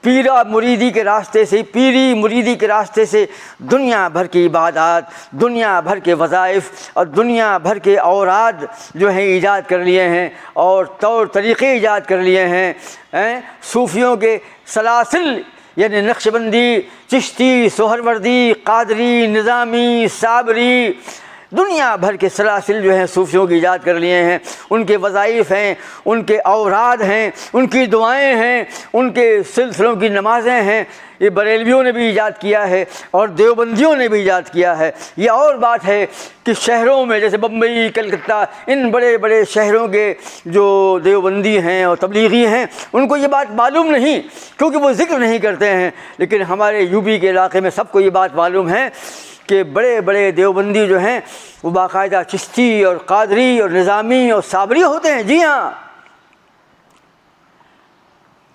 پیرا مریدی کے راستے سے، پیری مریدی کے راستے سے دنیا بھر کی عبادات، دنیا بھر کے وظائف اور دنیا بھر کے اوراد جو ہیں ایجاد کر لیے ہیں اور طور طریقے ایجاد کر لیے ہیں۔ صوفیوں کے سلاسل یعنی نقشبندی، چشتی، سہروردی، قادری، نظامی، صابری، دنیا بھر کے سلاسل جو ہیں صوفیوں کی ایجاد کر لیے ہیں، ان کے وظائف ہیں، ان کے اوراد ہیں، ان کی دعائیں ہیں، ان کے سلسلوں کی نمازیں ہیں۔ یہ بریلویوں نے بھی ایجاد کیا ہے اور دیوبندیوں نے بھی ایجاد کیا ہے۔ یہ اور بات ہے کہ شہروں میں جیسے بمبئی، کلکتہ، ان بڑے بڑے شہروں کے جو دیوبندی ہیں اور تبلیغی ہیں ان کو یہ بات معلوم نہیں کیونکہ وہ ذکر نہیں کرتے ہیں، لیکن ہمارے یو پی کے علاقے میں سب کو یہ بات معلوم ہے کہ بڑے بڑے دیوبندی جو ہیں وہ باقاعدہ چشتی اور قادری اور نظامی اور صابری ہوتے ہیں۔ جی ہاں،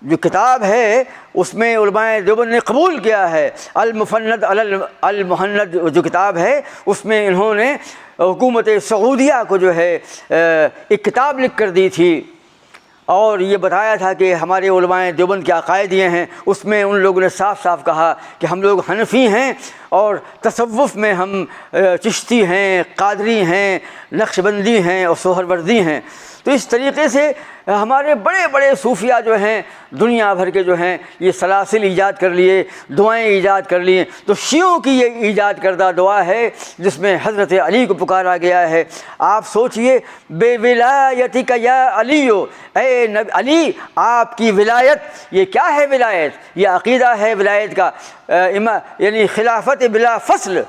جو کتاب ہے اس میں علماء دیوبند نے قبول کیا ہے، المفند المہند جو کتاب ہے اس میں انہوں نے حکومت سعودیہ کو جو ہے ایک کتاب لکھ کر دی تھی اور یہ بتایا تھا کہ ہمارے علماء دیوبند کے عقائد یہ ہیں۔ اس میں ان لوگوں نے صاف صاف کہا کہ ہم لوگ حنفی ہیں اور تصوف میں ہم چشتی ہیں، قادری ہیں، نقشبندی ہیں اور سہروردی ہیں۔ تو اس طریقے سے ہمارے بڑے بڑے صوفیہ جو ہیں دنیا بھر کے جو ہیں یہ سلاسل ایجاد کر لیے، دعائیں ایجاد کر لیے۔ تو شیعوں کی یہ ایجاد کردہ دعا ہے جس میں حضرت علی کو پکارا گیا ہے۔ آپ سوچئے، بے ولایتک یا علیو، اے علی آپ کی ولایت۔ یہ کیا ہے ولایت؟ یہ عقیدہ ہے ولایت کا، یعنی خلافت بلا فصل،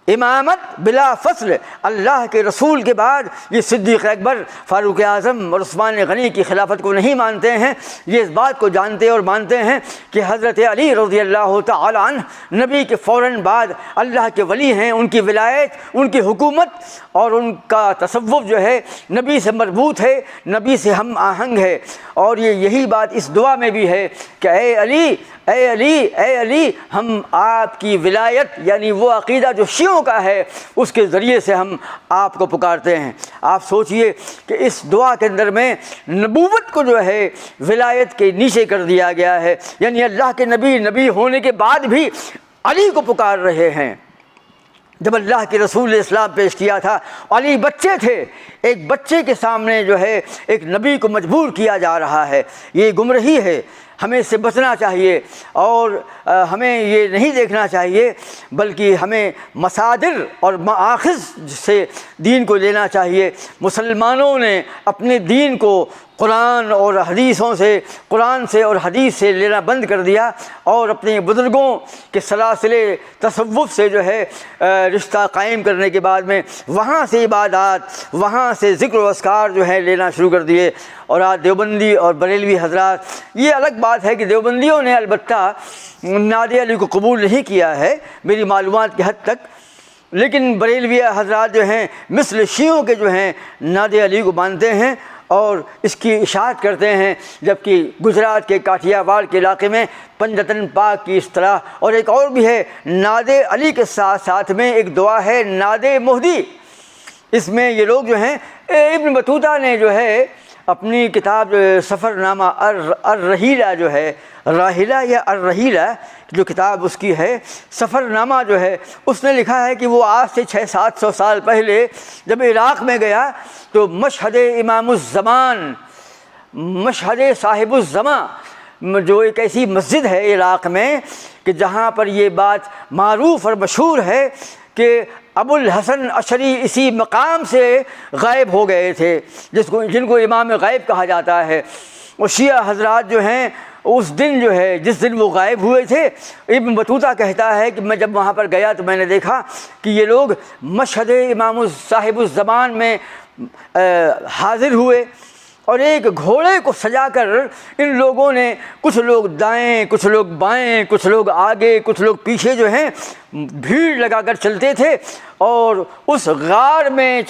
امامت بلا فصل۔ اللہ کے رسول کے بعد یہ صدیق اکبر، فاروق اعظم اور عثمان غنی کی خلافت کو نہیں مانتے ہیں، یہ اس بات کو جانتے اور مانتے ہیں کہ حضرت علی رضی اللہ تعالی عنہ نبی کے فوراً بعد اللہ کے ولی ہیں، ان کی ولایت، ان کی حکومت اور ان کا تصوف جو ہے نبی سے مربوط ہے، نبی سے ہم آہنگ ہے۔ اور یہی بات اس دعا میں بھی ہے کہ اے علی، اے علی، اے علی، ہم آپ کی ولایت یعنی وہ عقیدہ جو شیعوں کا ہے اس کے ذریعے سے ہم آپ کو پکارتے ہیں۔ آپ سوچئے کہ اس دعا کے اندر میں نبوت کو جو ہے ولایت کے نیچے کر دیا گیا ہے، یعنی اللہ کے نبی ہونے کے بعد بھی علی کو پکار رہے ہیں۔ جب اللہ کے رسول نے اسلام پیش کیا تھا علی بچے تھے، ایک بچے کے سامنے جو ہے ایک نبی کو مجبور کیا جا رہا ہے، یہ گمراہی ہے۔ ہمیں اس سے بچنا چاہیے اور ہمیں یہ نہیں دیکھنا چاہیے بلکہ ہمیں مصادر اور مآخذ سے دین کو لینا چاہیے۔ مسلمانوں نے اپنے دین کو قرآن اور حدیثوں سے، قرآن سے اور حدیث سے لینا بند کر دیا اور اپنے بزرگوں کے سلاسل تصوف سے جو ہے رشتہ قائم کرنے کے بعد میں وہاں سے عبادات، وہاں سے ذکر و اذکار جو ہے لینا شروع کر دیے۔ اور آج دیوبندی اور بریلوی حضرات، یہ الگ بات ہے کہ دیوبندیوں نے البتہ ناد علی کو قبول نہیں کیا ہے میری معلومات کی حد تک، لیکن بریلوی حضرات جو ہیں مثل شیعوں کے جو ہیں ناد علی کو مانتے ہیں اور اس کی اشاعت کرتے ہیں، جبکہ گجرات کے کاٹھیا واڑ کے علاقے میں پنجتن پاک کی اصطلاح اور ایک اور بھی ہے ناد علی کے ساتھ ساتھ میں ایک دعا ہے ناد مہدی۔ اس میں یہ لوگ جو ہیں ابن بطوطہ نے جو ہے اپنی کتاب سفر نامہ الرحیلہ جو ہے، راحلہ یا الرحیلہ جو کتاب اس کی ہے، سفر نامہ جو ہے، اس نے لکھا ہے کہ وہ آج سے 600-700 سال پہلے جب عراق میں گیا تو مشہد امام الزمان، مشہد صاحب الزمان جو ایک ایسی مسجد ہے عراق میں کہ جہاں پر یہ بات معروف اور مشہور ہے کہ ابو الحسن اشعری اسی مقام سے غائب ہو گئے تھے جن کو امام غائب کہا جاتا ہے۔ اور شیعہ حضرات جو ہیں اس دن جو ہے جس دن وہ غائب ہوئے تھے، ابن بطوطہ کہتا ہے کہ میں جب وہاں پر گیا تو میں نے دیکھا کہ یہ لوگ مشہد امام صاحب الزمان میں حاضر ہوئے، اور ایک گھوڑے کو سجا کر ان لوگوں نے، کچھ لوگ دائیں، کچھ لوگ بائیں، کچھ لوگ آگے، کچھ لوگ پیچھے جو ہیں بھیڑ لگا کر چلتے تھے، اور اس غار میں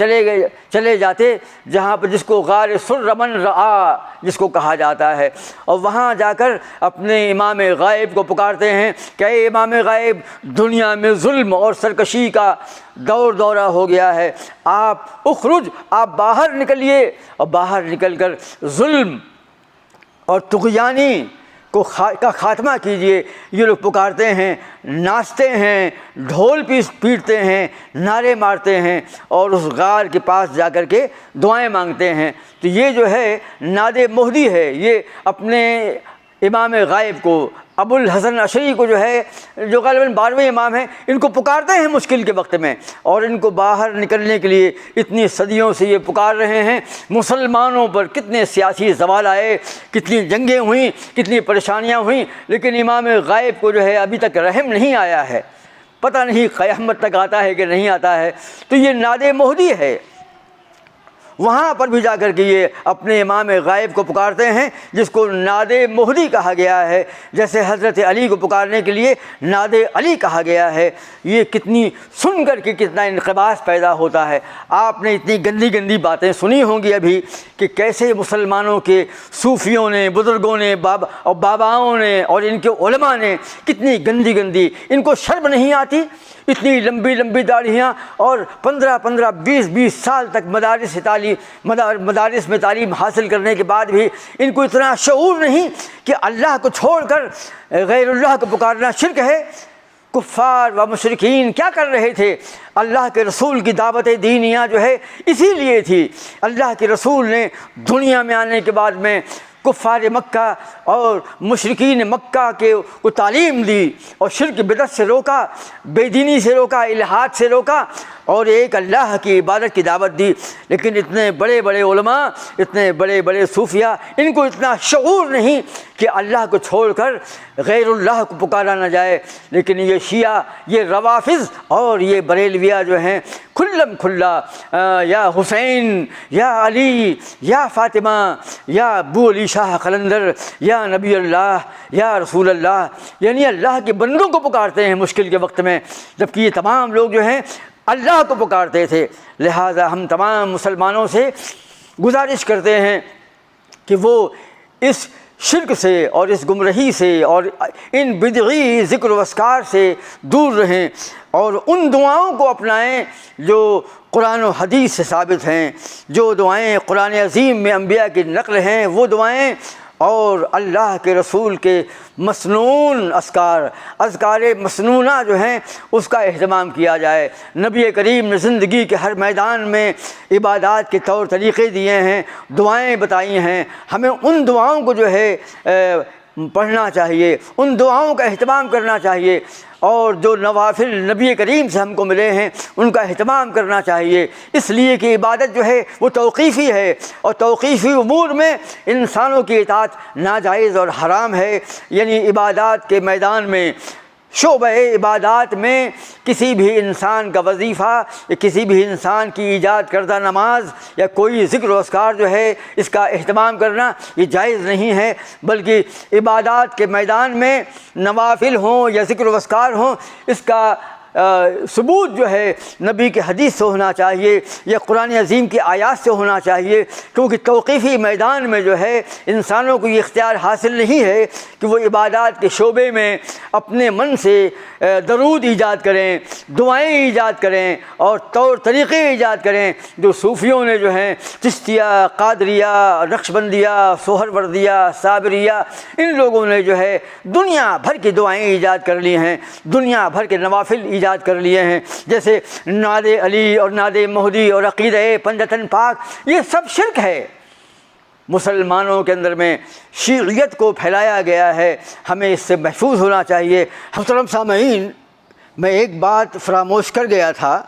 چلے جاتے جہاں پر جس کو غار سرمن رعا جس کو کہا جاتا ہے، اور وہاں جا کر اپنے امام غائب کو پکارتے ہیں کہ اے امام غائب، دنیا میں ظلم اور سرکشی کا دورہ ہو گیا ہے، آپ اخرج، آپ باہر نکلیے، اور باہر نکل کر ظلم اور طغیانی کا خاتمہ کیجئے۔ یہ لوگ پکارتے ہیں، ناچتے ہیں، ڈھول پیٹتے ہیں، نعرے مارتے ہیں، اور اس غار کے پاس جا کر کے دعائیں مانگتے ہیں۔ تو یہ جو ہے ناد مہدی ہے، یہ اپنے امام غائب کو، ابو الحسن عشری کو جو ہے، جو غالباً 12ویں امام ہیں، ان کو پکارتے ہیں مشکل کے وقت میں، اور ان کو باہر نکلنے کے لیے اتنی صدیوں سے یہ پکار رہے ہیں۔ مسلمانوں پر کتنے سیاسی زوال آئے، کتنی جنگیں ہوئیں، کتنی پریشانیاں ہوئیں، لیکن امام غائب کو جو ہے ابھی تک رحم نہیں آیا ہے، پتہ نہیں قیامت تک آتا ہے کہ نہیں آتا ہے۔ تو یہ ناد مہدی ہے، وہاں پر بھی جا کر کے یہ اپنے امام غائب کو پکارتے ہیں، جس کو ناد مہدی کہا گیا ہے، جیسے حضرت علی کو پکارنے کے لیے ناد علی کہا گیا ہے۔ یہ کتنی سن کر کے کتنا انقباض پیدا ہوتا ہے۔ آپ نے اتنی گندی گندی باتیں سنی ہوں گی ابھی کہ کیسے مسلمانوں کے صوفیوں نے، بزرگوں نے، باباؤں نے اور ان کے علماء نے کتنی گندی گندی، ان کو شرم نہیں آتی، اتنی لمبی لمبی داڑھیاں، اور 15 20 سال تک مدارس میں تعلیم حاصل کرنے کے بعد بھی ان کو اتنا شعور نہیں کہ اللہ کو چھوڑ کر غیر اللہ کو پکارنا شرک ہے۔ کفار و مشرکین کیا کر رہے تھے؟ اللہ کے رسول کی دعوت دینیہ جو ہے اسی لیے تھی۔ اللہ کے رسول نے دنیا میں آنے کے بعد میں کفار مکہ اور مشرکین مکہ کو تعلیم دی، اور شرک بدعت سے روکا، بے دینی سے روکا، الحاد سے روکا، اور ایک اللہ کی عبادت کی دعوت دی۔ لیکن اتنے بڑے بڑے علماء، اتنے بڑے بڑے صوفیاء، ان کو اتنا شعور نہیں کہ اللہ کو چھوڑ کر غیر اللہ کو پکارا نہ جائے۔ لیکن یہ شیعہ، یہ روافظ اور یہ بریلویہ جو ہیں، کھلم کھلا یا حسین، یا علی، یا فاطمہ، یا ابو علی شاہ قلندر، یا نبی اللہ، یا رسول اللہ، یعنی اللہ کے بندوں کو پکارتے ہیں مشکل کے وقت میں، جبکہ یہ تمام لوگ جو ہیں اللہ کو پکارتے تھے۔ لہٰذا ہم تمام مسلمانوں سے گزارش کرتے ہیں کہ وہ اس شرک سے اور اس گمراہی سے اور ان بدعی ذکر و اذکار سے دور رہیں، اور ان دعاؤں کو اپنائیں جو قرآن و حدیث سے ثابت ہیں، جو دعائیں قرآن عظیم میں انبیاء کی نقل ہیں وہ دعائیں، اور اللہ کے رسول کے مسنون اذکار مسنونہ جو ہیں اس کا اہتمام کیا جائے۔ نبی کریم نے زندگی کے ہر میدان میں عبادات کے طور طریقے دیے ہیں، دعائیں بتائی ہیں، ہمیں ان دعاؤں کو جو ہے پڑھنا چاہیے، ان دعاؤں کا اہتمام کرنا چاہیے، اور جو نوافل نبی کریم سے ہم کو ملے ہیں ان کا اہتمام کرنا چاہیے، اس لیے کہ عبادت جو ہے وہ توقیفی ہے، اور توقیفی امور میں انسانوں کی اطاعت ناجائز اور حرام ہے۔ یعنی عبادات کے میدان میں، شعبہ عبادات میں کسی بھی انسان کا وظیفہ یا کسی بھی انسان کی ایجاد کردہ نماز یا کوئی ذکر و اذکار جو ہے اس کا اہتمام کرنا یہ جائز نہیں ہے، بلکہ عبادات کے میدان میں نوافل ہوں یا ذکر و اذکار ہوں، اس کا ثبوت جو ہے نبی کے حدیث سے ہونا چاہیے یا قرآن عظیم کی آیات سے ہونا چاہیے، کیونکہ توقیفی میدان میں جو ہے انسانوں کو یہ اختیار حاصل نہیں ہے کہ وہ عبادات کے شعبے میں اپنے من سے درود ایجاد کریں، دعائیں ایجاد کریں اور طور طریقے ایجاد کریں جو صوفیوں نے جو ہیں چشتیہ، قادریہ، نقشبندیہ، سہروردیہ، صابریہ، ان لوگوں نے جو ہے دنیا بھر کی دعائیں ایجاد کر لی ہیں، دنیا بھر کے نوافل ایجاد کر لیے ہیں، جیسے ناد علی اور ناد مہدی اور عقیدہ پنجتن پاک، یہ سب شرک ہے۔ مسلمانوں کے اندر میں شیعیت کو پھیلایا گیا ہے، ہمیں اس سے محفوظ ہونا چاہیے۔ محترم سامعین، میں ایک بات فراموش کر گیا تھا،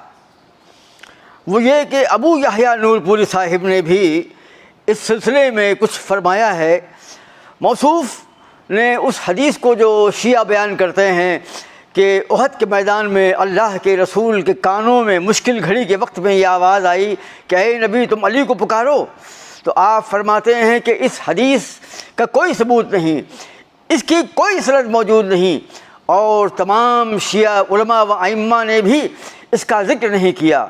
وہ یہ کہ ابو یحییٰ نور پوری صاحب نے بھی اس سلسلے میں کچھ فرمایا ہے۔ موصوف نے اس حدیث کو جو شیعہ بیان کرتے ہیں کہ احد کے میدان میں اللہ کے رسول کے کانوں میں مشکل گھڑی کے وقت میں یہ آواز آئی کہ اے نبی تم علی کو پکارو، تو آپ فرماتے ہیں کہ اس حدیث کا کوئی ثبوت نہیں، اس کی کوئی سند موجود نہیں، اور تمام شیعہ علماء و ائمہ نے بھی اس کا ذکر نہیں کیا۔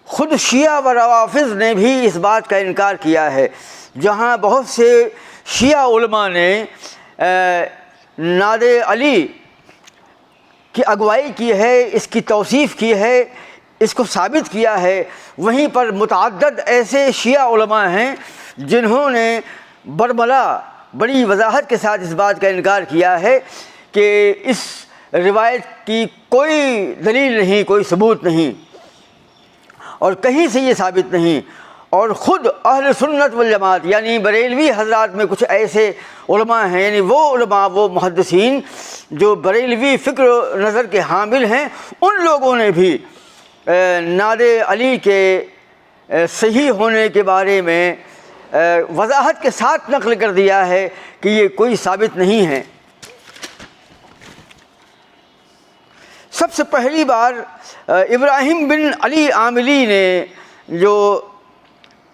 خود شیعہ و روافض نے بھی اس بات کا انکار کیا ہے، جہاں بہت سے شیعہ علماء نے نعت علی کی اگوائی کی ہے، اس کی توصیف کی ہے، اس کو ثابت کیا ہے، وہیں پر متعدد ایسے شیعہ علماء ہیں جنہوں نے برملا بڑی وضاحت کے ساتھ اس بات کا انکار کیا ہے کہ اس روایت کی کوئی دلیل نہیں، کوئی ثبوت نہیں، اور کہیں سے یہ ثابت نہیں۔ اور خود اہل سنت والجماعت یعنی بریلوی حضرات میں کچھ ایسے علماء ہیں، یعنی وہ علماء، وہ محدثین جو بریلوی فکر و نظر کے حامل ہیں، ان لوگوں نے بھی نعت علی کے صحیح ہونے کے بارے میں وضاحت کے ساتھ نقل کر دیا ہے کہ یہ کوئی ثابت نہیں ہے۔ سب سے پہلی بار ابراہیم بن علی عاملی نے، جو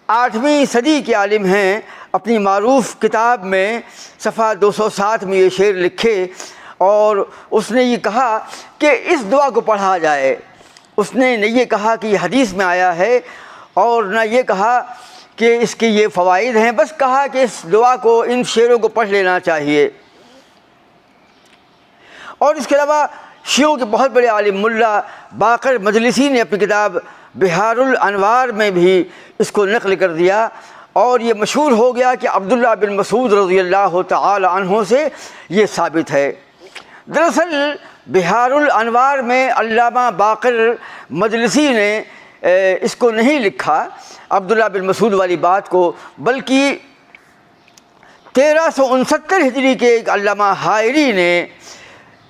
8ویں صدی کے عالم ہیں، اپنی معروف کتاب میں صفحہ 207 میں یہ شعر لکھے، اور اس نے یہ کہا کہ اس دعا کو پڑھا جائے۔ اس نے نہ یہ کہا کہ یہ حدیث میں آیا ہے، اور نہ یہ کہا کہ اس کے یہ فوائد ہیں، بس کہا کہ اس دعا کو، ان شعروں کو پڑھ لینا چاہیے۔ اور اس کے علاوہ شیعوں کے بہت بڑے عالم ملا باقر مجلسی نے اپنی کتاب بہار الانوار میں بھی اس کو نقل کر دیا، اور یہ مشہور ہو گیا کہ عبداللہ بن مسعود رضی اللہ تعالی عنہ سے یہ ثابت ہے۔ دراصل بہار الانوار میں علامہ باقر مجلسی نے اس کو نہیں لکھا، عبداللہ بن مسعود والی بات کو، بلکہ 1369 ہجری کے ایک علامہ حائری نے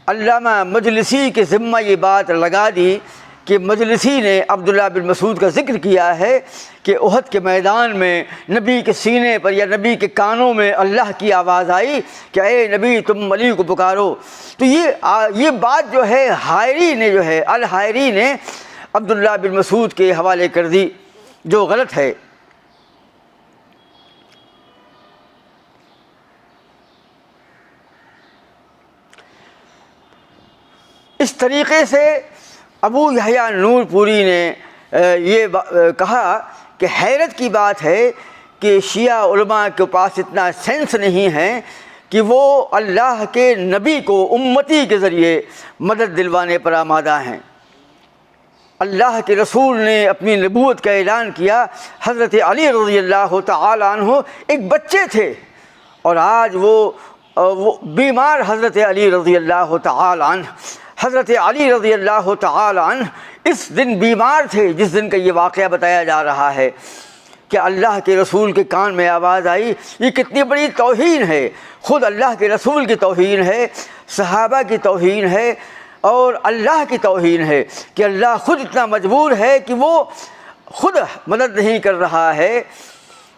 علامہ مجلسی کے ذمہ یہ بات لگا دی کہ مجلسی نے عبداللہ بن مسعود کا ذکر کیا ہے کہ احد کے میدان میں نبی کے سینے پر یا نبی کے کانوں میں اللہ کی آواز آئی کہ اے نبی تم علی کو پکارو۔ تو یہ بات جو ہے حائری نے، جو ہے الحائری نے عبداللہ بن مسعود کے حوالے کر دی، جو غلط ہے۔ اس طریقے سے ابو یحییٰ نور پوری نے یہ کہا کہ حیرت کی بات ہے کہ شیعہ علماء کے پاس اتنا سینس نہیں ہے کہ وہ اللہ کے نبی کو امتی کے ذریعے مدد دلوانے پر آمادہ ہیں۔ اللہ کے رسول نے اپنی نبوت کا اعلان کیا، حضرت علی رضی اللہ تعالی عنہ ایک بچے تھے، اور آج وہ بیمار حضرت علی رضی اللہ تعالی عنہ، حضرت علی رضی اللہ تعالی عنہ اس دن بیمار تھے جس دن کا یہ واقعہ بتایا جا رہا ہے کہ اللہ کے رسول کے کان میں آواز آئی۔ یہ کتنی بڑی توہین ہے، خود اللہ کے رسول کی توہین ہے، صحابہ کی توہین ہے، اور اللہ کی توہین ہے کہ اللہ خود اتنا مجبور ہے کہ وہ خود مدد نہیں کر رہا ہے،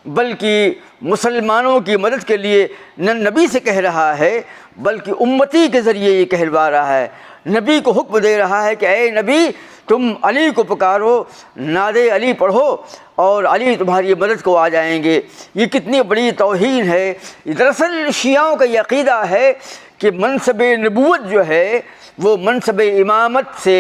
بلکہ مسلمانوں کی مدد کے لیے نہ نبی سے کہہ رہا ہے بلکہ امتی کے ذریعے یہ کہلوا رہا ہے۔ نبی کو حکم دے رہا ہے کہ اے نبی تم علی کو پکارو، نعت علی پڑھو، اور علی تمہاری مدد کو آ جائیں گے۔ یہ کتنی بڑی توہین ہے۔ دراصل شیعوں کا یہ عقیدہ ہے کہ منصب نبوت جو ہے وہ منصب امامت سے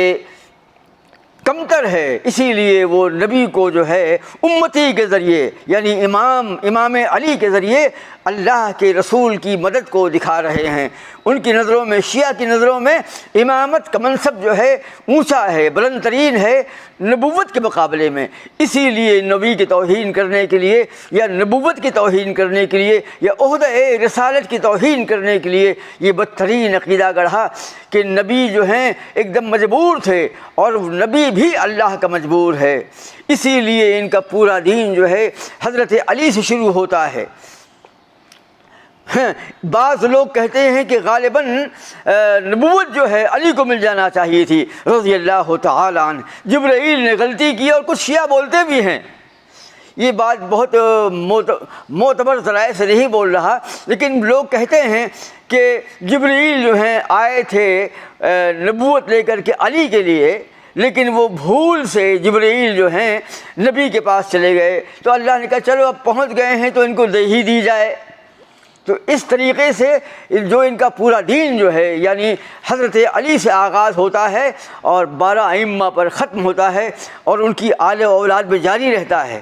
کمتر ہے، اسی لیے وہ نبی کو جو ہے امتی کے ذریعے یعنی امام علی کے ذریعے اللہ کے رسول کی مدد کو دکھا رہے ہیں۔ ان کی نظروں میں، شیعہ کی نظروں میں امامت کا منصب جو ہے اونچا ہے، بلند ترین ہے نبوت کے مقابلے میں، اسی لیے نبی کی توہین کرنے کے لیے یا نبوت کی توہین کرنے کے لیے یا عہدہ رسالت کی توہین کرنے کے لیے یہ بدترین عقیدہ گڑھا کہ نبی جو ہیں ایک دم مجبور تھے، اور نبی بھی اللہ کا مجبور ہے، اسی لیے ان کا پورا دین جو ہے حضرت علی سے شروع ہوتا ہے۔ بعض لوگ کہتے ہیں کہ غالباً نبوت جو ہے علی کو مل جانا چاہیے تھی رضی اللہ تعالی عنہ، جبرائیل نے غلطی کی، اور کچھ شیعہ بولتے بھی ہیں یہ بات بہت معتبر ذرائع سے نہیں بول رہا، لیکن لوگ کہتے ہیں کہ جبرائیل جو ہیں آئے تھے نبوت لے کر کے علی کے لیے، لیکن وہ بھول سے جبرائیل جو ہیں نبی کے پاس چلے گئے، تو اللہ نے کہا چلو اب پہنچ گئے ہیں تو ان کو دے ہی دی جائے۔ تو اس طریقے سے جو ان کا پورا دین جو ہے یعنی حضرت علی سے آغاز ہوتا ہے اور 12 ائمہ پر ختم ہوتا ہے اور ان کی آل و اولاد میں جاری رہتا ہے۔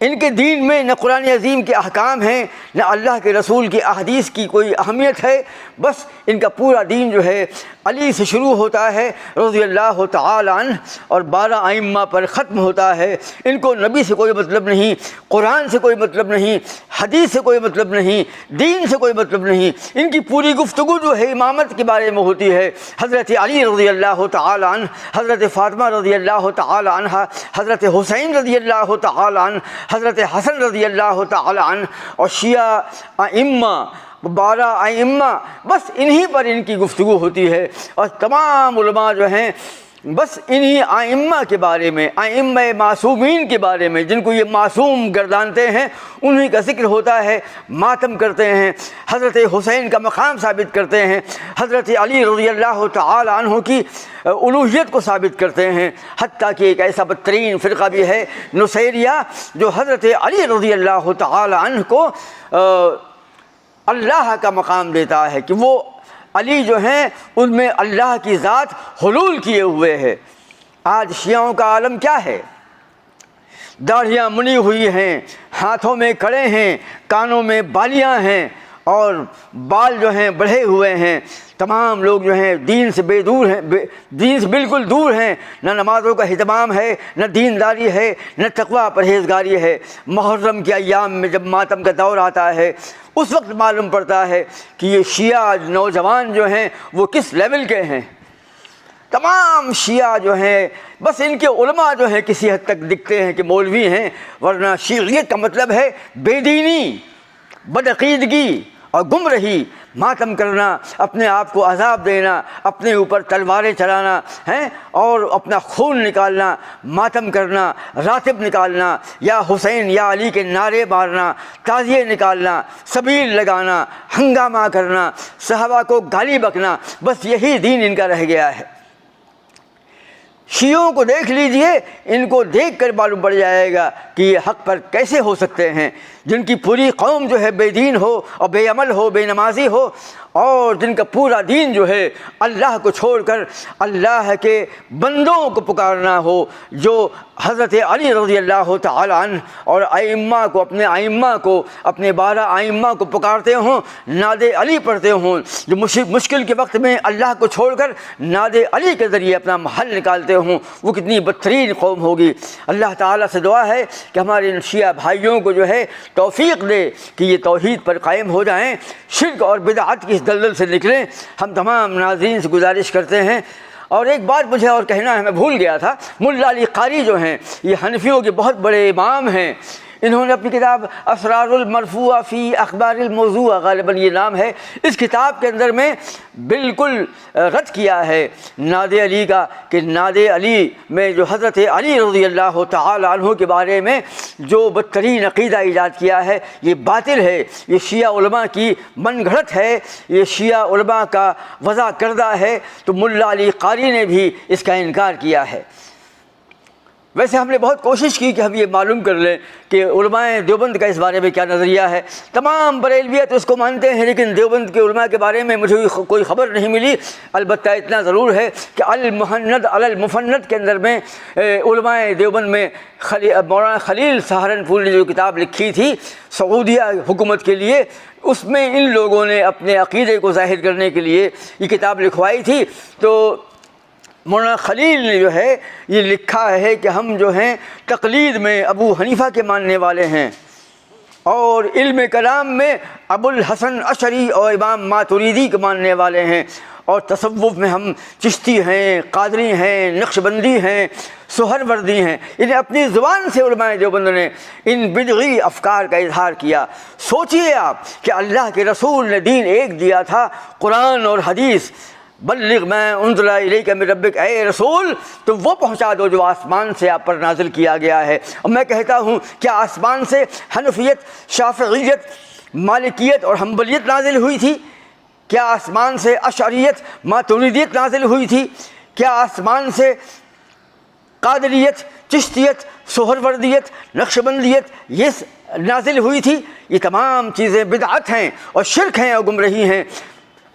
ان کے دین میں نہ قرآن عظیم کے احکام ہیں، نہ اللہ کے رسول کی احادیث کی کوئی اہمیت ہے، بس ان کا پورا دین جو ہے علی سے شروع ہوتا ہے رضی اللہ تعالی عنہ اور 12 ائمہ پر ختم ہوتا ہے۔ ان کو نبی سے کوئی مطلب نہیں، قرآن سے کوئی مطلب نہیں، حدیث سے کوئی مطلب نہیں، دین سے کوئی مطلب نہیں۔ ان کی پوری گفتگو جو ہے امامت کے بارے میں ہوتی ہے، حضرت علی رضی اللہ تعالی عنہ، حضرت فاطمہ رضی اللہ تعالی عنہ، حضرت حسین رضی اللہ تعالی عنہ، حضرت حسن رضی اللہ تعالی عنہ، اور شیعہ ائمہ 12 ائمہ، بس انہی پر ان کی گفتگو ہوتی ہے۔ اور تمام علماء جو ہیں بس انہی ائمہ کے بارے میں، ائمہ معصومین کے بارے میں، جن کو یہ معصوم گردانتے ہیں، انہی کا ذکر ہوتا ہے، ماتم کرتے ہیں، حضرت حسین کا مقام ثابت کرتے ہیں، حضرت علی رضی اللہ تعالی عنہ کی الوہیت کو ثابت کرتے ہیں۔ حتیٰ کہ ایک ایسا بدترین فرقہ بھی ہے نصیریہ، جو حضرت علی رضی اللہ تعالی عنہ کو اللہ کا مقام دیتا ہے کہ وہ علی جو ہیں ان میں اللہ کی ذات حلول کیے ہوئے ہے۔ آج شیعوں کا عالم کیا ہے؟ داڑھیاں منی ہوئی ہیں، ہاتھوں میں کڑے ہیں، کانوں میں بالیاں ہیں اور بال جو ہیں بڑھے ہوئے ہیں۔ تمام لوگ جو ہیں دین سے بے دور ہیں، دین سے بالکل دور ہیں، نہ نمازوں کا اہتمام ہے، نہ دینداری ہے، نہ تقویٰ پرہیزگاری ہے۔ محرم کے ایام میں جب ماتم کا دور آتا ہے اس وقت معلوم پڑتا ہے کہ یہ شیعہ نوجوان جو ہیں وہ کس لیول کے ہیں۔ تمام شیعہ جو ہیں بس ان کے علماء جو ہیں کسی حد تک دکھتے ہیں کہ مولوی ہیں، ورنہ شیعیت کا مطلب ہے بے دینی، بدعقیدگی اور گمرہی، ماتم کرنا، اپنے آپ کو عذاب دینا، اپنے اوپر تلواریں چلانا ہیں اور اپنا خون نکالنا، ماتم کرنا، راتب نکالنا، یا حسین یا علی کے نعرے مارنا، تعزیے نکالنا، سبیل لگانا، ہنگامہ کرنا، صحابہ کو گالی بکنا، بس یہی دین ان کا رہ گیا ہے۔ شیعوں کو دیکھ لیجئے، ان کو دیکھ کر معلوم پڑ جائے گا کہ یہ حق پر کیسے ہو سکتے ہیں، جن کی پوری قوم جو ہے بے دین ہو اور بے عمل ہو، بے نمازی ہو، اور جن کا پورا دین جو ہے اللہ کو چھوڑ کر اللہ کے بندوں کو پکارنا ہو، جو حضرت علی رضی اللہ تعالی عنہ اور ائمہ کو، اپنے ائمہ کو، اپنے 12 ائمہ کو پکارتے ہوں، ناد علی پڑھتے ہوں، جو مشکل کے وقت میں اللہ کو چھوڑ کر ناد علی کے ذریعے اپنا محل نکالتے ہوں، وہ کتنی بدترین قوم ہوگی۔ اللہ تعالیٰ سے دعا ہے کہ ہمارے ان شیعہ بھائیوں کو جو ہے توفیق دے کہ یہ توحید پر قائم ہو جائیں، شرک اور بدعت کی اس دلدل سے نکلیں۔ ہم تمام ناظرین سے گزارش کرتے ہیں۔ اور ایک بات مجھے اور کہنا ہے، میں بھول گیا تھا، ملا علی قاری جو ہیں یہ حنفیوں کے بہت بڑے امام ہیں۔ انہوں نے اپنی کتاب اسرار المرفوع فی اخبار الموضوع، غالباً یہ نام ہے، اس کتاب کے اندر میں بالکل رد کیا ہے ناد علی کا، کہ ناد علی میں جو حضرت علی رضی اللہ تعالی عنہ کے بارے میں جو بدترین عقیدہ ایجاد کیا ہے یہ باطل ہے، یہ شیعہ علماء کی من گھڑت ہے، یہ شیعہ علماء کا وضع کردہ ہے۔ تو ملا علی قاری نے بھی اس کا انکار کیا ہے۔ ویسے ہم نے بہت کوشش کی کہ ہم یہ معلوم کر لیں کہ علماء دیوبند کا اس بارے میں کیا نظریہ ہے۔ تمام بریلویت اس کو مانتے ہیں، لیکن دیوبند کے علماء کے بارے میں مجھے کوئی خبر نہیں ملی۔ البتہ اتنا ضرور ہے کہ المحند علی المفند کے اندر میں علماء دیوبند میں مولانا خلیل سہارنپور نے جو کتاب لکھی تھی سعودیہ حکومت کے لیے، اس میں ان لوگوں نے اپنے عقیدے کو ظاہر کرنے کے لیے یہ کتاب لکھوائی تھی۔ تو مولانا خلیل نے جو ہے یہ لکھا ہے کہ ہم جو ہیں تقلید میں ابو حنیفہ کے ماننے والے ہیں، اور علم کلام میں ابو الحسن اشعری اور امام ماتریدی کے ماننے والے ہیں، اور تصوف میں ہم چشتی ہیں، قادری ہیں، نقشبندی ہیں، سہروردی ہیں۔ انہیں اپنی زبان سے علماء دیوبند نے ان بدعی افکار کا اظہار کیا۔ سوچئے آپ کہ اللہ کے رسول نے دین ایک دیا تھا، قرآن اور حدیث، بلغ ما انزل الیک من ربک، اے رسول تم وہ پہنچا دو جو آسمان سے آپ پر نازل کیا گیا ہے۔ اور میں کہتا ہوں کیا آسمان سے حنفیت، شافعیت، مالکیت اور حنبلیت نازل ہوئی تھی؟ کیا آسمان سے اشعریت، ماتریدیت نازل ہوئی تھی؟ کیا آسمان سے قادریت، چشتیت، سہروردیت، نقشبندیت یہ نازل ہوئی تھی؟ یہ تمام چیزیں بدعت ہیں اور شرک ہیں اور گمراہی ہیں۔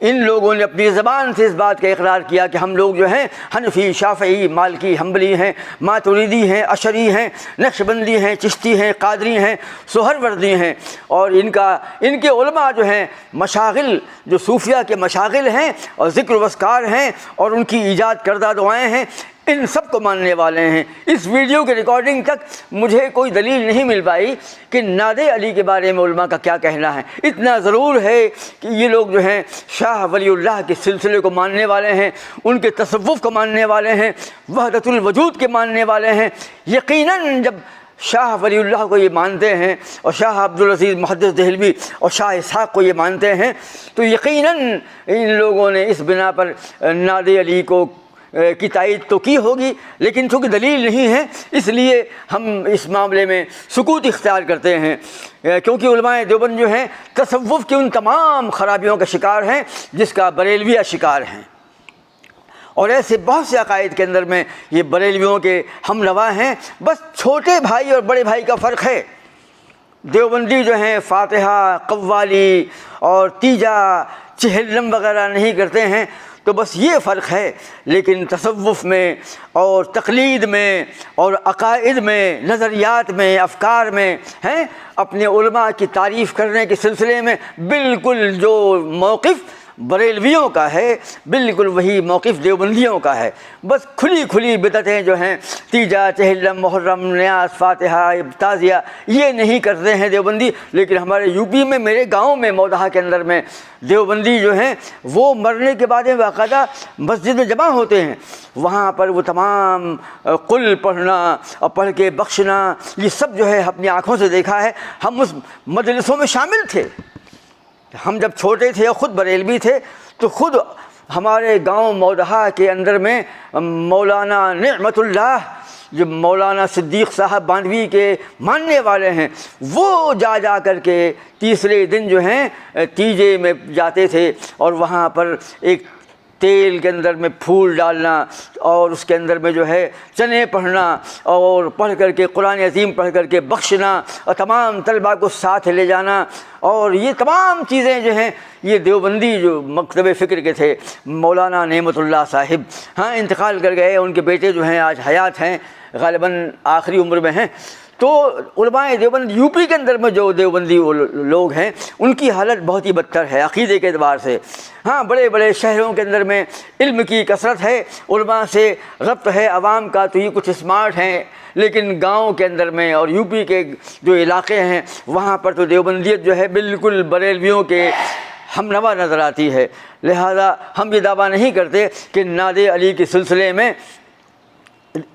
ان لوگوں نے اپنی زبان سے اس بات کا اقرار کیا کہ ہم لوگ جو ہیں حنفی، شافعی، مالکی، حنبلی ہیں، ماتریدی ہیں، اشعری ہیں، نقشبندی ہیں، چشتی ہیں، قادری ہیں، سہروردی ہیں، اور ان کے علماء جو ہیں مشاغل، جو صوفیہ کے مشاغل ہیں اور ذکر و اذکار ہیں اور ان کی ایجاد کردہ دعائیں ہیں، ان سب کو ماننے والے ہیں۔ اس ویڈیو کے ریکارڈنگ تک مجھے کوئی دلیل نہیں مل پائی کہ ناد علی کے بارے میں علماء کا کیا کہنا ہے۔ اتنا ضرور ہے کہ یہ لوگ جو ہیں شاہ ولی اللہ کے سلسلے کو ماننے والے ہیں، ان کے تصوف کو ماننے والے ہیں، وحدت الوجود کے ماننے والے ہیں۔ یقیناً جب شاہ ولی اللہ کو یہ مانتے ہیں اور شاہ عبدالعزیز محدث دہلوی اور شاہ اسحاق کو یہ مانتے ہیں تو یقیناً ان لوگوں نے اس بنا پر ناد علی کی تائید تو کی ہوگی، لیکن چونکہ دلیل نہیں ہے اس لیے ہم اس معاملے میں سکوت اختیار کرتے ہیں، کیونکہ علماء دیوبند جو ہیں تصوف کی ان تمام خرابیوں کا شکار ہیں جس کا بریلویہ شکار ہیں، اور ایسے بہت سے عقائد کے اندر میں یہ بریلویوں کے ہم نوا ہیں۔ بس چھوٹے بھائی اور بڑے بھائی کا فرق ہے۔ دیوبندی جو ہیں فاتحہ، قوالی اور تیجا، چہلم وغیرہ نہیں کرتے ہیں، تو بس یہ فرق ہے، لیکن تصوف میں اور تقلید میں اور عقائد میں، نظریات میں، افکار میں ہیں اپنے علماء کی تعریف کرنے کے سلسلے میں بالکل جو موقف بریلویوں کا ہے بالکل وہی موقف دیوبندیوں کا ہے۔ بس کھلی کھلی بدعتیں جو ہیں تیجا، چہلم، محرم، نیاز، فاتحہ، تعزیہ یہ نہیں کرتے ہیں دیوبندی، لیکن ہمارے یو پی میں، میرے گاؤں میں، مودھا کے اندر میں دیوبندی جو ہیں وہ مرنے کے بعد باقاعدہ مسجد میں جمع ہوتے ہیں، وہاں پر وہ تمام قل پڑھنا اور پڑھ کے بخشنا یہ سب جو ہے اپنی آنکھوں سے دیکھا ہے۔ ہم اس مجلسوں میں شامل تھے، ہم جب چھوٹے تھے اور خود بریلوی تھے تو خود ہمارے گاؤں مودھا کے اندر میں مولانا نعمت اللہ جو مولانا صدیق صاحب باندھوی کے ماننے والے ہیں وہ جا کر کے تیسرے دن جو ہیں تیجے میں جاتے تھے اور وہاں پر ایک تیل کے اندر میں پھول ڈالنا اور اس کے اندر میں جو ہے چنے پڑھنا اور پڑھ کر کے قرآن عظیم پڑھ کر کے بخشنا اور تمام طلباء کو ساتھ لے جانا، اور یہ تمام چیزیں جو ہیں یہ دیوبندی جو مکتب فکر کے تھے مولانا نعمت اللہ صاحب انتقال کر گئے، ان کے بیٹے جو ہیں آج حیات ہیں، غالباً آخری عمر میں ہیں۔ تو علماء دیوبند یو پی کے اندر میں جو دیوبندی لوگ ہیں ان کی حالت بہت ہی بدتر ہے عقیدے کے اعتبار سے۔ بڑے بڑے شہروں کے اندر میں علم کی کثرت ہے، علماء سے ربط ہے عوام کا، تو یہ کچھ اسمارٹ ہیں، لیکن گاؤں کے اندر میں اور یو پی کے جو علاقے ہیں وہاں پر تو دیوبندیت جو ہے بالکل بریلویوں کے ہم نوا نظر آتی ہے۔ لہذا ہم یہ دعویٰ نہیں کرتے کہ ناد علی کے سلسلے میں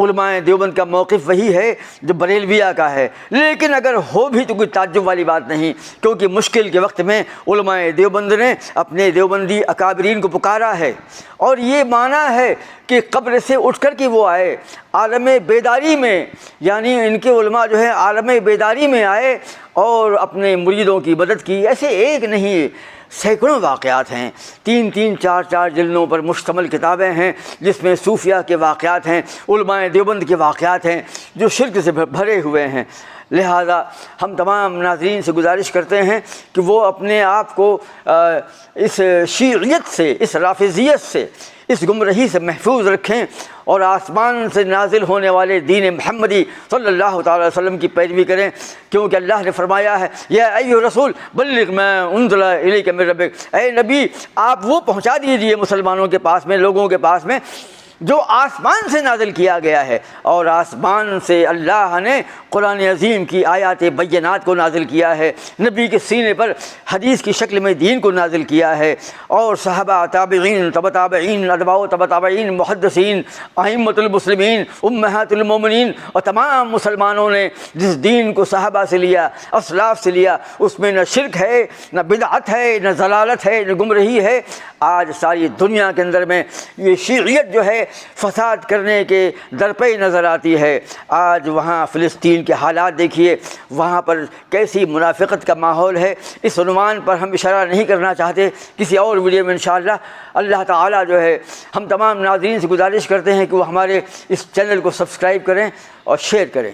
علماء دیوبند کا موقف وہی ہے جو بریلویہ کا ہے، لیکن اگر ہو بھی تو کوئی تعجب والی بات نہیں، کیونکہ مشکل کے وقت میں علماء دیوبند نے اپنے دیوبندی اکابرین کو پکارا ہے اور یہ مانا ہے کہ قبر سے اٹھ کر کے وہ آئے عالم بیداری میں، یعنی ان کے علماء جو ہے عالم بیداری میں آئے اور اپنے مریدوں کی مدد کی۔ ایسے ایک نہیں سینکڑوں واقعات ہیں، 3 4 جلدوں پر مشتمل کتابیں ہیں جس میں صوفیہ کے واقعات ہیں، علماء دیوبند کے واقعات ہیں جو شرک سے بھرے ہوئے ہیں۔ لہذا ہم تمام ناظرین سے گزارش کرتے ہیں کہ وہ اپنے آپ کو اس شیعیت سے، اس رافضیت سے، اس گمراہی سے محفوظ رکھیں اور آسمان سے نازل ہونے والے دین محمدی صلی اللہ تعالی وسلم کی پیروی کریں، کیونکہ اللہ نے فرمایا ہے یا ایھا الرسول بلغ ما انزل الیک من ربک، اے نبی آپ وہ پہنچا دیجئے مسلمانوں کے پاس میں، لوگوں کے پاس میں جو آسمان سے نازل کیا گیا ہے، اور آسمان سے اللہ نے قرآن عظیم کی آیات بینات کو نازل کیا ہے، نبی کے سینے پر حدیث کی شکل میں دین کو نازل کیا ہے، اور صحابہ، تابعین، تبع تابعین، اتباع تبع تابعین، محدثین، ائمۃ المسلمین، امہات المومنین اور تمام مسلمانوں نے جس دین کو صحابہ سے لیا، اسلاف سے لیا، اس میں نہ شرک ہے، نہ بدعت ہے، نہ ضلالت ہے، نہ گمراہی ہے۔ آج ساری دنیا کے اندر میں یہ شیعیت جو ہے فساد کرنے کے درپے نظر آتی ہے۔ آج وہاں فلسطین کے حالات دیکھیے، وہاں پر کیسی منافقت کا ماحول ہے۔ اس عنوان پر ہم اشارہ نہیں کرنا چاہتے، کسی اور ویڈیو میں انشاءاللہ اللہ تعالیٰ جو ہے ہم تمام ناظرین سے گزارش کرتے ہیں کہ وہ ہمارے اس چینل کو سبسکرائب کریں اور شیئر کریں۔